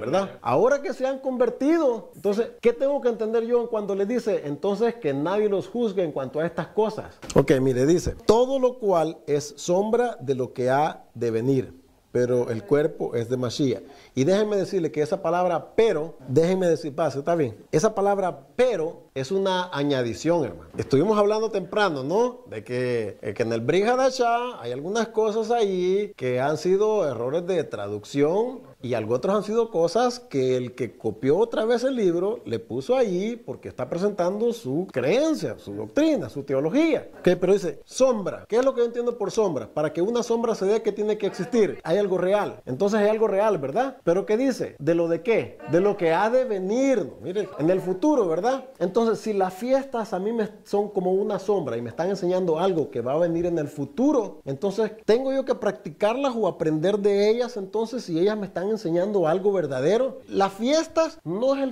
Speaker 1: ¿verdad? Ahora que se han convertido, entonces, ¿qué tengo que entender yo cuando le dice, entonces, que nadie los juzgue en cuanto a estas cosas? Ok, mire, dice, todo lo cual es sombra de lo que ha de venir, pero el cuerpo es de Mashiach. Y déjenme decirle que esa palabra pero, déjenme decir, pase, está bien, esa palabra pero es una añadición, hermano. Estuvimos hablando temprano, ¿no? De que en el Brit Hadashah hay algunas cosas ahí que han sido errores de traducción y algo otros han sido cosas que el que copió otra vez el libro le puso ahí porque está presentando su creencia, su doctrina, su teología. Ok, pero dice sombra. ¿Qué es lo que yo entiendo por sombra? Para que una sombra se dé, que tiene que existir. Hay algo real. Entonces hay algo real, ¿verdad? ¿Pero qué dice? ¿De lo de qué? De lo que ha de venir. Mire, en el futuro, ¿verdad? Entonces, si las fiestas a mí son como una sombra y me están enseñando algo que va a venir en el futuro, entonces tengo yo que practicarlas o aprender de ellas. Entonces, si ellas me están enseñando algo verdadero, las fiestas no es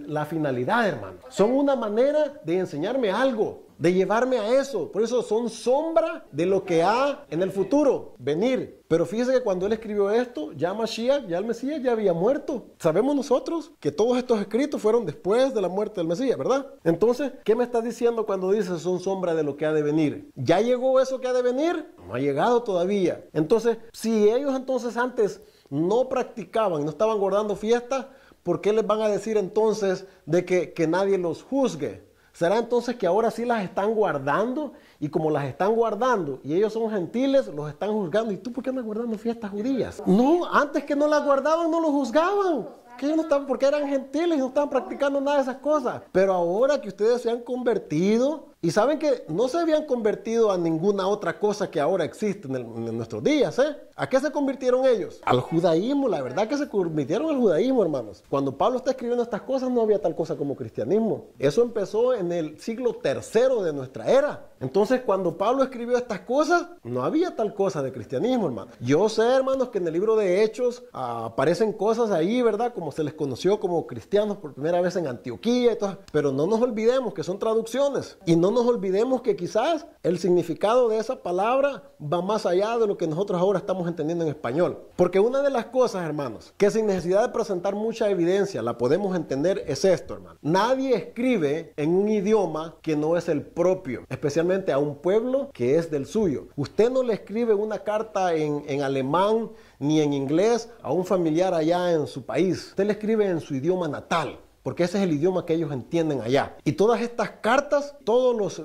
Speaker 1: la finalidad, hermano. Son una manera de enseñarme algo, de llevarme a eso. Por eso son sombra de lo que ha en el futuro venir. Pero fíjese que cuando él escribió esto, ya Mashiach, ya el Mesías ya había muerto. Sabemos nosotros que todos estos escritos fueron después de la muerte del Mesías, ¿verdad? Entonces, ¿qué me está diciendo cuando dice son sombra de lo que ha de venir? ¿Ya llegó eso que ha de venir? No ha llegado todavía. Entonces, si ellos entonces antes no practicaban, no estaban guardando fiestas, ¿por qué les van a decir entonces de que nadie los juzgue? ¿Será entonces que ahora sí las están guardando? Y como las están guardando y ellos son gentiles, los están juzgando. ¿Y tú por qué andas guardando fiestas judías? No, antes que no las guardaban, no los juzgaban. Que ellos no estaban, porque eran gentiles y no estaban practicando nada de esas cosas. Pero ahora que ustedes se han convertido, y saben que no se habían convertido a ninguna otra cosa que ahora existe en nuestros días, ¿eh? ¿A qué se convirtieron ellos? Al judaísmo. La verdad que se convirtieron al judaísmo, hermanos. Cuando Pablo está escribiendo estas cosas, no había tal cosa como cristianismo. Eso empezó en el siglo III de nuestra era. Entonces, cuando Pablo escribió estas cosas, no había tal cosa de cristianismo, hermano. Yo sé, hermanos, que en el libro de Hechos aparecen cosas ahí, ¿verdad? Como se les conoció como cristianos por primera vez en Antioquía y todo. Pero no nos olvidemos que son traducciones. Y no nos olvidemos que quizás el significado de esa palabra va más allá de lo que nosotros ahora estamos entendiendo en español. Porque una de las cosas, hermanos, que sin necesidad de presentar mucha evidencia la podemos entender es esto, hermano. Nadie escribe en un idioma que no es el propio, especialmente a un pueblo que es del suyo. Usted no le escribe una carta en alemán ni en inglés a un familiar allá en su país. Usted le escribe en su idioma natal, porque ese es el idioma que ellos entienden allá. Y todas estas cartas, todas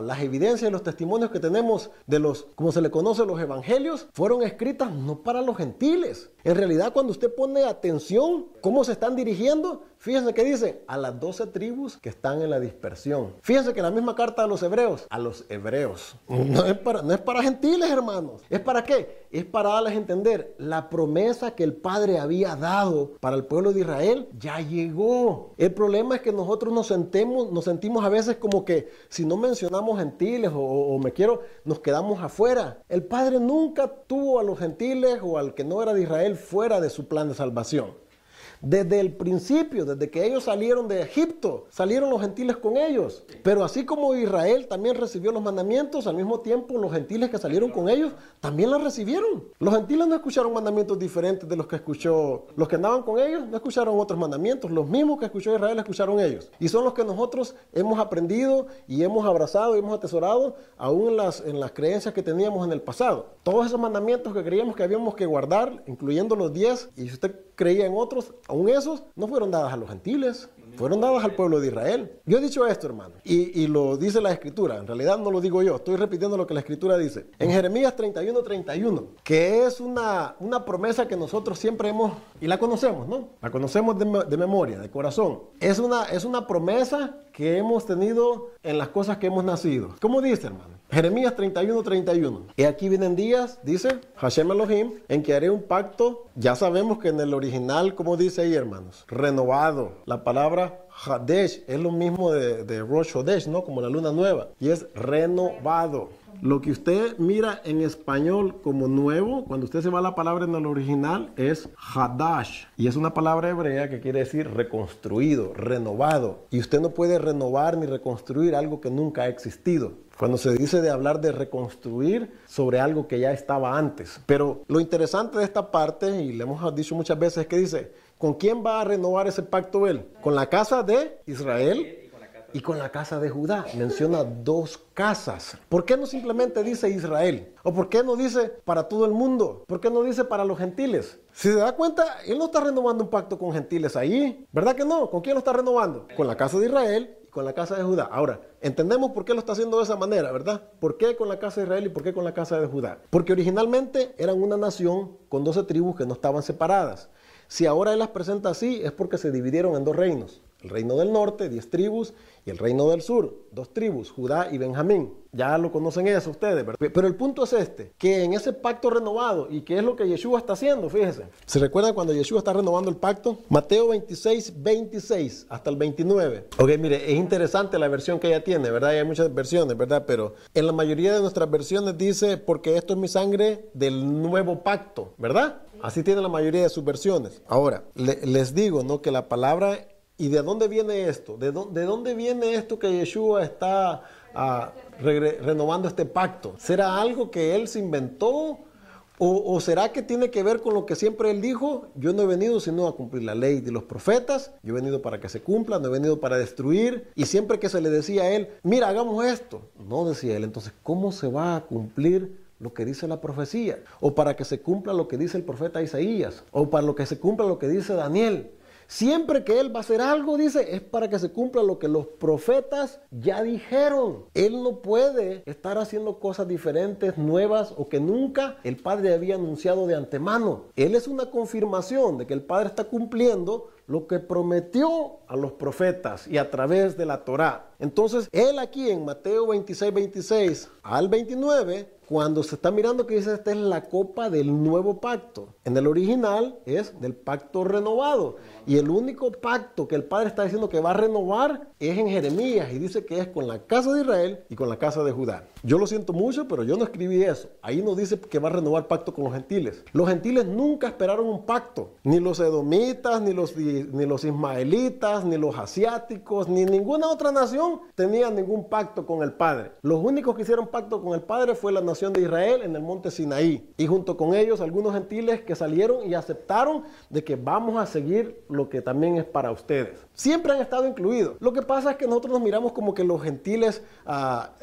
Speaker 1: las evidencias y los testimonios que tenemos de los, como se le conoce, los evangelios, fueron escritas no para los gentiles. En realidad, cuando usted pone atención, cómo se están dirigiendo, fíjense que dice, a las 12 tribus que están en la dispersión. Fíjense que la misma carta a los hebreos. No es para gentiles, hermanos. ¿Es para qué? Es para darles a entender la promesa que el Padre había dado para el pueblo de Israel, ya llegó. El problema es que nosotros nos sentimos a veces como que si no mencionamos gentiles nos quedamos afuera. El Padre nunca tuvo a los gentiles o al que no era de Israel fuera de su plan de salvación. Desde el principio, desde que ellos salieron de Egipto, salieron los gentiles con ellos. Pero así como Israel también recibió los mandamientos, al mismo tiempo los gentiles que salieron con ellos también los recibieron. Los gentiles no escucharon mandamientos diferentes de los que escuchó, los que andaban con ellos no escucharon otros mandamientos, los mismos que escuchó Israel escucharon ellos. Y son los que nosotros hemos aprendido y hemos abrazado y hemos atesorado aún en las creencias que teníamos en el pasado. Todos esos mandamientos que creíamos que habíamos que guardar, incluyendo los 10, y si usted creía en otros, aún esos no fueron dadas a los gentiles, fueron dadas al pueblo de Israel. Yo he dicho esto, hermano, y lo dice la Escritura. En realidad no lo digo yo, estoy repitiendo lo que la Escritura dice. En Jeremías 31:31, que es una promesa que nosotros siempre hemos, y la conocemos, ¿no? La conocemos de memoria, de corazón. Es una promesa que hemos tenido en las cosas que hemos nacido. ¿Cómo dice, hermano? Jeremías 31:31. Y aquí vienen días, dice Hashem Elohim, en que haré un pacto. Ya sabemos que en el original, como dice ahí, hermanos, renovado. La palabra Hadesh es lo mismo de Rosh Hodesh, ¿no? Como la luna nueva. Y es renovado. Lo que usted mira en español como nuevo, cuando usted se va a la palabra en el original, es Hadash. Y es una palabra hebrea que quiere decir reconstruido, renovado. Y usted no puede renovar ni reconstruir algo que nunca ha existido. Cuando se dice de hablar de reconstruir sobre algo que ya estaba antes. Pero lo interesante de esta parte, y le hemos dicho muchas veces, es que dice, ¿con quién va a renovar ese pacto él? ¿Con la casa de Israel? Y con la casa de Judá. Menciona dos casas. ¿Por qué no simplemente dice Israel? ¿O por qué no dice para todo el mundo? ¿Por qué no dice para los gentiles? Si se da cuenta, él no está renovando un pacto con gentiles ahí. ¿Verdad que no? ¿Con quién lo está renovando? Con la casa de Israel y con la casa de Judá. Ahora, entendemos por qué lo está haciendo de esa manera, ¿verdad? ¿Por qué con la casa de Israel y por qué con la casa de Judá? Porque originalmente eran una nación con 12 tribus que no estaban separadas. Si ahora él las presenta así, es porque se dividieron en dos reinos. El reino del norte, 10 tribus, y el reino del sur, 2 tribus, Judá y Benjamín. Ya lo conocen eso ustedes, ¿verdad? Pero el punto es este, que en ese pacto renovado, ¿y qué es lo que Yeshua está haciendo? Fíjense. ¿Se recuerdan cuando Yeshua está renovando el pacto? Mateo 26 hasta el 29. Ok, mire, es interesante la versión que ella tiene, ¿verdad? Hay muchas versiones, ¿verdad? Pero en la mayoría de nuestras versiones dice, porque esto es mi sangre del nuevo pacto, ¿verdad? Así tiene la mayoría de sus versiones. Ahora, les digo, ¿no? Que la palabra... ¿Y de dónde viene esto? ¿De dónde viene esto que Yeshua está renovando este pacto? ¿Será algo que él se inventó? ¿O será que tiene que ver con lo que siempre él dijo? Yo no he venido sino a cumplir la ley de los profetas. Yo he venido para que se cumpla, no he venido para destruir. Y siempre que se le decía a él, mira, hagamos esto. No, decía él. Entonces, ¿cómo se va a cumplir lo que dice la profecía? O para que se cumpla lo que dice el profeta Isaías. O para lo que se cumpla lo que dice Daniel. Siempre que él va a hacer algo, dice, es para que se cumpla lo que los profetas ya dijeron. Él no puede estar haciendo cosas diferentes, nuevas o que nunca el Padre había anunciado de antemano. Él es una confirmación de que el Padre está cumpliendo lo que prometió a los profetas y a través de la Torá. Entonces, él aquí en Mateo 26 al 29, cuando se está mirando que dice, esta es la copa del nuevo pacto. En el original es del pacto renovado. Y el único pacto que el Padre está diciendo que va a renovar es en Jeremías. Y dice que es con la casa de Israel y con la casa de Judá. Yo lo siento mucho, pero yo no escribí eso. Ahí no dice que va a renovar pacto con los gentiles. Los gentiles nunca esperaron un pacto. Ni los edomitas, ni los ismaelitas, ni los asiáticos, ni ninguna otra nación tenía ningún pacto con el Padre. Los únicos que hicieron pacto con el Padre fue la nación de Israel en el monte Sinaí. Y junto con ellos algunos gentiles que salieron y aceptaron de que vamos a seguir lo que también es para ustedes. Siempre han estado incluidos. Lo que pasa es que nosotros nos miramos como que los gentiles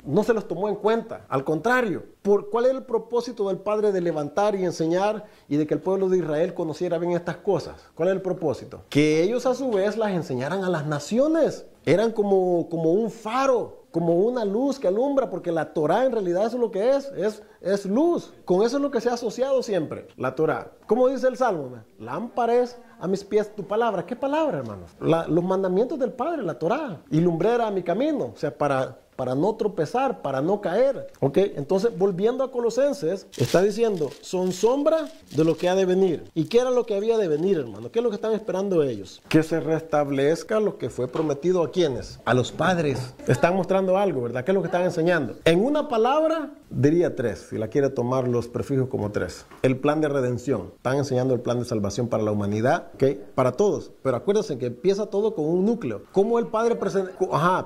Speaker 1: no se los tomó en cuenta. Al contrario, ¿cuál es el propósito del Padre de levantar y enseñar y de que el pueblo de Israel conociera bien estas cosas? ¿Cuál es el propósito? Que ellos a su vez las enseñaran a las naciones. Eran como un faro, como una luz que alumbra, porque la Torá en realidad eso es lo que es luz. Con eso es lo que se ha asociado siempre, la Torá. ¿Cómo dice el Salmo? Lámpara es a mis pies tu palabra. ¿Qué palabra, hermanos? Los mandamientos del Padre, la Torá. Y lumbrera a mi camino, o sea, para no tropezar, para no caer. ¿Ok? Entonces, volviendo a Colosenses, está diciendo, son sombra de lo que ha de venir. ¿Y qué era lo que había de venir, hermano? ¿Qué es lo que están esperando ellos? Que se restablezca lo que fue prometido a ¿quiénes? A los padres. Están mostrando algo, ¿verdad? ¿Qué es lo que están enseñando? En una palabra, diría 3, si la quiere tomar los prefijos como 3. El plan de redención. Están enseñando el plan de salvación para la humanidad, ¿ok? Para todos. Pero acuérdense que empieza todo con un núcleo. ¿Cómo el Padre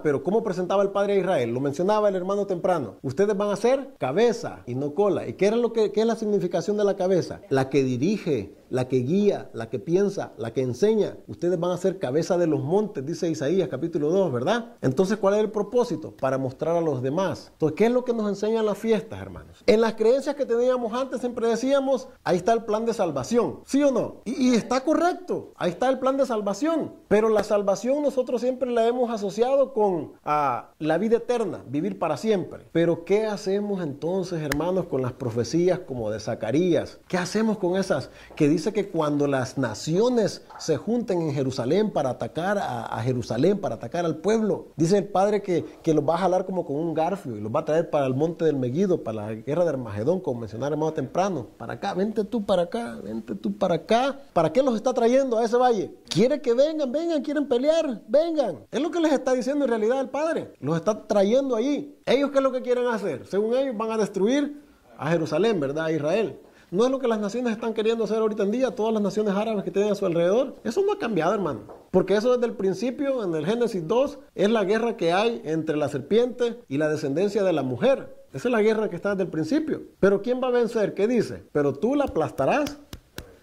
Speaker 1: pero ¿cómo presentaba el Padre a Israel? Lo mencionaba el hermano temprano. Ustedes van a ser cabeza y no cola. ¿Y qué es la significación de la cabeza? La que dirige la que guía, la que piensa, la que enseña. Ustedes van a ser cabeza de los montes, dice Isaías capítulo 2, ¿verdad? Entonces, ¿cuál es el propósito? Para mostrar a los demás. Entonces, ¿qué es lo que nos enseñan las fiestas, hermanos? En las creencias que teníamos antes siempre decíamos, ahí está el plan de salvación, ¿sí o no? Y está correcto, ahí está el plan de salvación. Pero la salvación nosotros siempre la hemos asociado con la vida eterna, vivir para siempre. Pero ¿qué hacemos entonces, hermanos, con las profecías como de Zacarías? ¿Qué hacemos con esas? Que dice que cuando las naciones se junten en Jerusalén para atacar a Jerusalén, para atacar al pueblo, dice el Padre que los va a jalar como con un garfio y los va a traer para el monte del Megido, para la guerra de Armagedón, como mencionaba más temprano. Para acá, vente tú para acá, vente tú para acá. ¿Para qué los está trayendo a ese valle? Quiere que vengan, quieren pelear, vengan. Es lo que les está diciendo en realidad el Padre. Los está trayendo allí. ¿Ellos qué es lo que quieren hacer? Según ellos van a destruir a Jerusalén, ¿verdad? A Israel. No es lo que las naciones están queriendo hacer ahorita en día, todas las naciones árabes que tienen a su alrededor. Eso no ha cambiado, hermano. Porque eso desde el principio, en el Génesis 2, es la guerra que hay entre la serpiente y la descendencia de la mujer. Esa es la guerra que está desde el principio. Pero ¿quién va a vencer? ¿Qué dice? Pero tú la aplastarás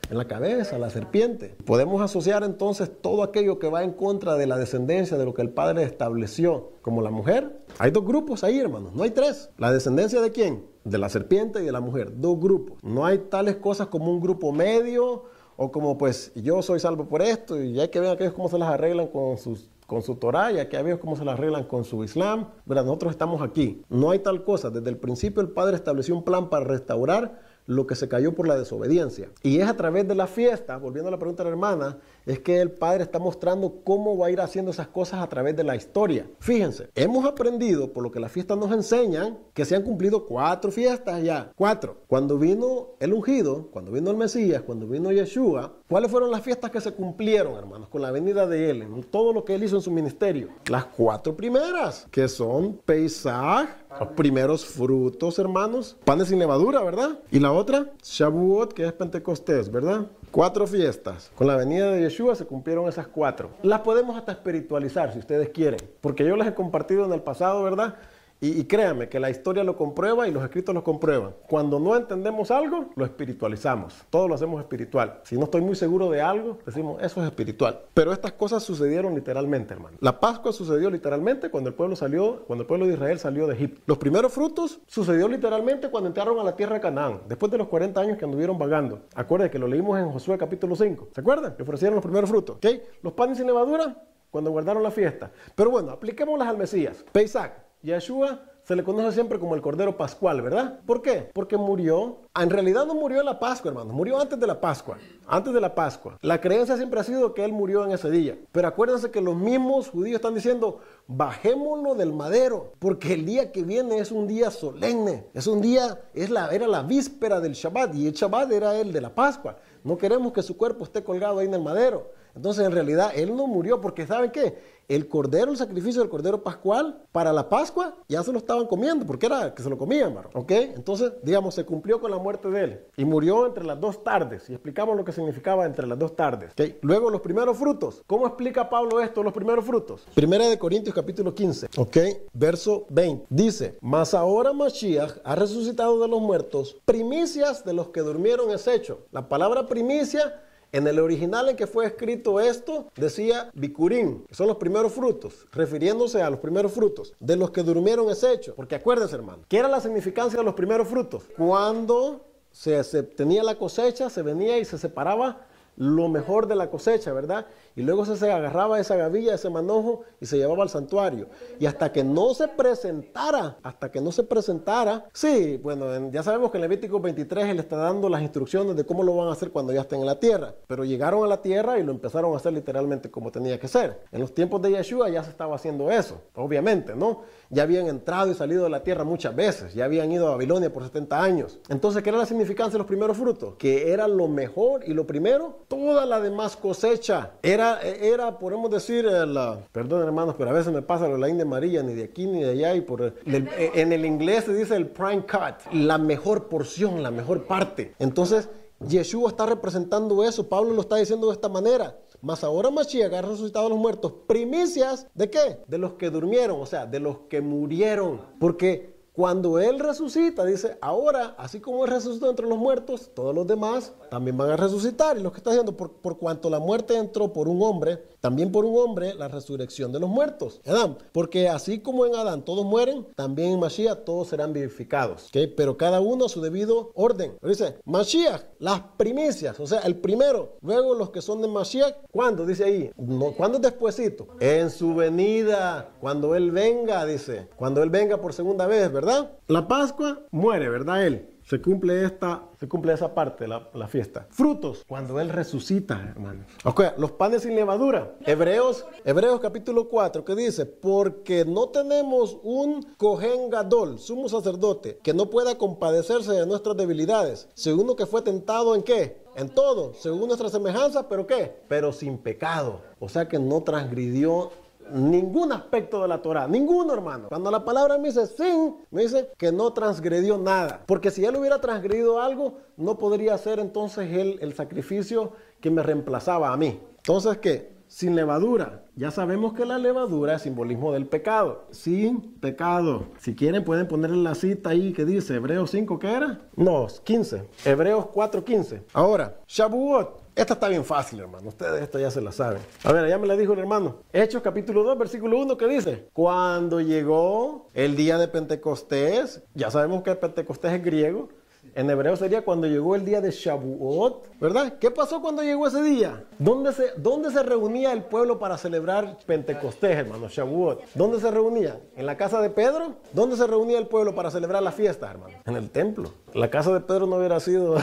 Speaker 1: en la cabeza, la serpiente. Podemos asociar entonces todo aquello que va en contra de la descendencia de lo que el Padre estableció como la mujer. Hay dos grupos ahí, hermanos, no hay tres. ¿La descendencia de quién? De la serpiente y de la mujer. Dos grupos. No hay tales cosas como un grupo medio o como pues yo soy salvo por esto y hay que ver aquellos cómo se las arreglan con su Torah y aquí vemos cómo se las arreglan con su Islam. Pero nosotros estamos aquí. No hay tal cosa. Desde el principio el Padre estableció un plan para restaurar lo que se cayó por la desobediencia. Y es a través de la fiesta, volviendo a la pregunta de la hermana, es que el Padre está mostrando cómo va a ir haciendo esas cosas a través de la historia. Fíjense, hemos aprendido, por lo que las fiestas nos enseñan, que se han cumplido 4 fiestas ya. 4. Cuando vino el ungido, cuando vino el Mesías, cuando vino Yeshua, ¿cuáles fueron las fiestas que se cumplieron, hermanos, con la venida de Él, en todo lo que Él hizo en su ministerio? Las 4 primeras, que son Pesaj, los primeros frutos, hermanos, panes sin levadura, ¿verdad? Y la otra, Shavuot, que es Pentecostés, ¿verdad? 4 fiestas. Con la venida de Yeshua se cumplieron esas 4. Las podemos hasta espiritualizar, si ustedes quieren, porque yo las he compartido en el pasado, ¿verdad? Y créanme que la historia lo comprueba y los escritos lo comprueban. Cuando no entendemos algo, lo espiritualizamos. Todo lo hacemos espiritual. Si no estoy muy seguro de algo, decimos, eso es espiritual. Pero estas cosas sucedieron literalmente, hermano. La Pascua sucedió literalmente cuando el pueblo de Israel salió de Egipto. Los primeros frutos sucedió literalmente cuando entraron a la tierra de Canaán, después de los 40 años que anduvieron vagando. Acuérdense que lo leímos en Josué capítulo 5. ¿Se acuerdan? Que ofrecieron los primeros frutos. ¿Okay? Los panes sin levadura, cuando guardaron la fiesta. Pero bueno, apliquémoslas al Mesías. Pesach. Yeshua se le conoce siempre como el Cordero Pascual, ¿verdad? ¿Por qué? Porque murió. En realidad no murió en la Pascua, hermanos. Murió antes de la Pascua. Antes de la Pascua. La creencia siempre ha sido que Él murió en ese día. Pero acuérdense que los mismos judíos están diciendo, bajémoslo del madero, porque el día que viene es un día solemne. Es un día, era la víspera del Shabbat, y el Shabbat era el de la Pascua. No queremos que su cuerpo esté colgado ahí en el madero. Entonces, en realidad, Él no murió porque, ¿saben qué? El sacrificio del Cordero Pascual para la Pascua, ya se lo estaban comiendo, porque era que se lo comían, ¿verdad? ¿Ok? Entonces, digamos, se cumplió con la muerte de Él. Y murió entre las 2 tardes. Y explicamos lo que significaba entre las 2 tardes. ¿Ok? Luego, los primeros frutos. ¿Cómo explica Pablo esto, los primeros frutos? Primera de Corintios, capítulo 15. ¿Ok? Verso 20. Dice, mas ahora Mashiach ha resucitado de los muertos, primicias de los que durmieron es hecho. La palabra primicia, en el original en que fue escrito esto, decía Bikurim, que son los primeros frutos, refiriéndose a los primeros frutos. De los que durmieron es hecho. Porque acuérdense, hermano, ¿qué era la significancia de los primeros frutos? Cuando se tenía la cosecha, se venía y se separaba lo mejor de la cosecha, ¿verdad? Y luego se agarraba esa gavilla, ese manojo y se llevaba al santuario. Y hasta que no se presentara, sí, bueno, ya sabemos que en Levítico 23 él está dando las instrucciones de cómo lo van a hacer cuando ya estén en la tierra. Pero llegaron a la tierra y lo empezaron a hacer literalmente como tenía que ser. En los tiempos de Yeshua ya se estaba haciendo eso, obviamente, ¿no? Ya habían entrado y salido de la tierra muchas veces, ya habían ido a Babilonia por 70 años. Entonces, ¿qué era la significancia de los primeros frutos? Que era lo mejor y lo primero, toda la demás cosecha. Era podemos decir, perdón hermanos, pero a veces me pasa lo de la India María, ni de aquí ni de allá, y en el inglés se dice el prime cut, la mejor porción, la mejor parte. Entonces, Yeshua está representando eso, Pablo lo está diciendo de esta manera. Mas ahora Mashiach ha resucitado a los muertos, primicias, ¿de qué? De los que durmieron, o sea, de los que murieron. Porque Cuando Él resucita, dice, ahora, así como Él resucitó entre los muertos, todos los demás también van a resucitar. Y lo que está diciendo, por cuanto la muerte entró por un hombre, también por un hombre la resurrección de los muertos. Adán, porque así como en Adán todos mueren, también en Mashiach todos serán vivificados. ¿Okay? Pero cada uno a su debido orden. Dice, Mashiach, las primicias, o sea, el primero. Luego los que son de Mashiach, ¿cuándo? Dice ahí, no, ¿cuándo es despuesito? En su venida, cuando Él venga, dice, cuando Él venga por segunda vez, ¿verdad? La Pascua muere, ¿verdad? Él. Se cumple esa parte, la fiesta. Frutos, cuando Él resucita, hermanos. Ok, los panes sin levadura. Hebreos capítulo 4, que dice, porque no tenemos un Cohen Gadol, sumo sacerdote, que no pueda compadecerse de nuestras debilidades, según que fue tentado ¿en qué? En todo, según nuestra semejanza, ¿pero qué? Pero sin pecado. O sea que no transgredió ningún aspecto de la Torah, ninguno, hermano. Cuando la palabra me dice sin, me dice que no transgredió nada. Porque si él hubiera transgredido algo, no podría ser entonces él el sacrificio que me reemplazaba a mí. Entonces, ¿qué? Sin levadura. Ya sabemos que la levadura es simbolismo del pecado. Sin pecado. Si quieren pueden ponerle la cita ahí que dice Hebreos 5, ¿qué era? No, 15. Hebreos 4:15. Ahora, Shavuot. Esta está bien fácil, hermano. Ustedes esto ya se la saben. A ver, ya me la dijo el hermano. Hechos capítulo 2, versículo 1, que dice, cuando llegó el día de Pentecostés, ya sabemos que Pentecostés es griego, en hebreo sería cuando llegó el día de Shavuot, ¿verdad? ¿Qué pasó cuando llegó ese día? ¿Dónde se reunía el pueblo para celebrar Pentecostés, hermano? Shavuot. ¿Dónde se reunía? ¿En la casa de Pedro? ¿Dónde se reunía el pueblo para celebrar la fiesta, hermano? En el templo. La casa de Pedro no hubiera sido...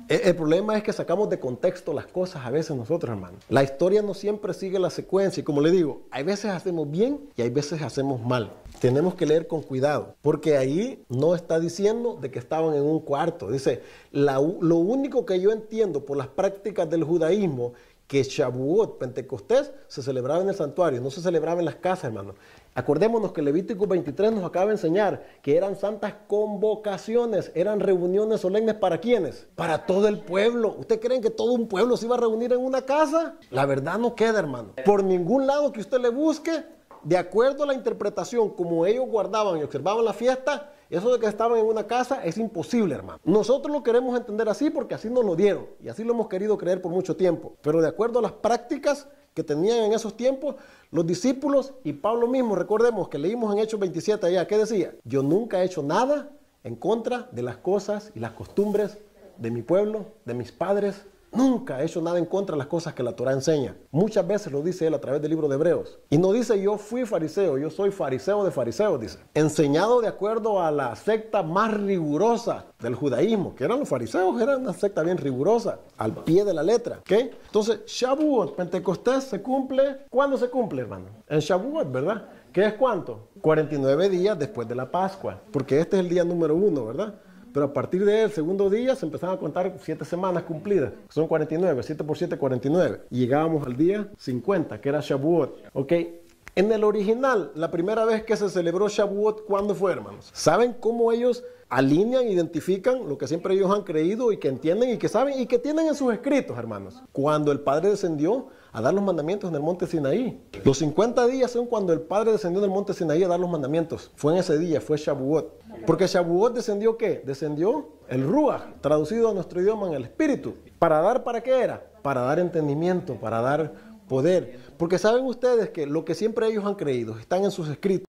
Speaker 1: El problema es que sacamos de contexto las cosas a veces nosotros, hermano. La historia no siempre sigue la secuencia y como le digo, hay veces hacemos bien y hay veces hacemos mal. Tenemos que leer con cuidado, porque ahí no está diciendo de que estaban en un cuarto. Dice, lo único que yo entiendo por las prácticas del judaísmo, que Shavuot, Pentecostés, se celebraba en el santuario, no se celebraba en las casas, hermano. Acordémonos que Levítico 23 nos acaba de enseñar que eran santas convocaciones, eran reuniones solemnes ¿para quiénes? Para todo el pueblo. ¿Usted creen que todo un pueblo se iba a reunir en una casa? La verdad no queda, hermano. Por ningún lado que usted le busque, de acuerdo a la interpretación como ellos guardaban y observaban la fiesta, eso de que estaban en una casa es imposible, hermano. Nosotros lo queremos entender así porque así nos lo dieron y así lo hemos querido creer por mucho tiempo. Pero de acuerdo a las prácticas que tenían en esos tiempos los discípulos y Pablo mismo, recordemos que leímos en Hechos 27 allá, ¿qué decía? Yo nunca he hecho nada en contra de las cosas y las costumbres de mi pueblo, de mis padres. Nunca he hecho nada en contra de las cosas que la Torah enseña. Muchas veces lo dice él a través del libro de Hebreos. Y no dice yo fui fariseo, yo soy fariseo de fariseos, dice. Enseñado de acuerdo a la secta más rigurosa del judaísmo, que eran los fariseos, era una secta bien rigurosa, al pie de la letra. ¿Okay? Entonces, Shavuot, Pentecostés, se cumple. ¿Cuándo se cumple, hermano? En Shavuot, ¿verdad? ¿Qué es cuánto? 49 días después de la Pascua, porque este es el día número 1, ¿verdad? Pero a partir del segundo día se empezaban a contar 7 semanas cumplidas. Son 49, 7 por 7, 49. Y llegábamos al día 50, que era Shavuot. ¿Ok? En el original, la primera vez que se celebró Shavuot, ¿cuándo fue, hermanos? ¿Saben cómo ellos alinean, identifican lo que siempre ellos han creído y que entienden y que saben y que tienen en sus escritos, hermanos? Cuando el Padre descendió a dar los mandamientos en el monte Sinaí. Los 50 días son cuando el Padre descendió del monte Sinaí a dar los mandamientos. Fue en ese día, fue Shavuot. Porque Shavuot descendió ¿qué? Descendió el Ruach, traducido a nuestro idioma en el Espíritu. ¿Para dar para qué era? Para dar entendimiento, para dar poder. Porque saben ustedes que lo que siempre ellos han creído, están en sus escritos.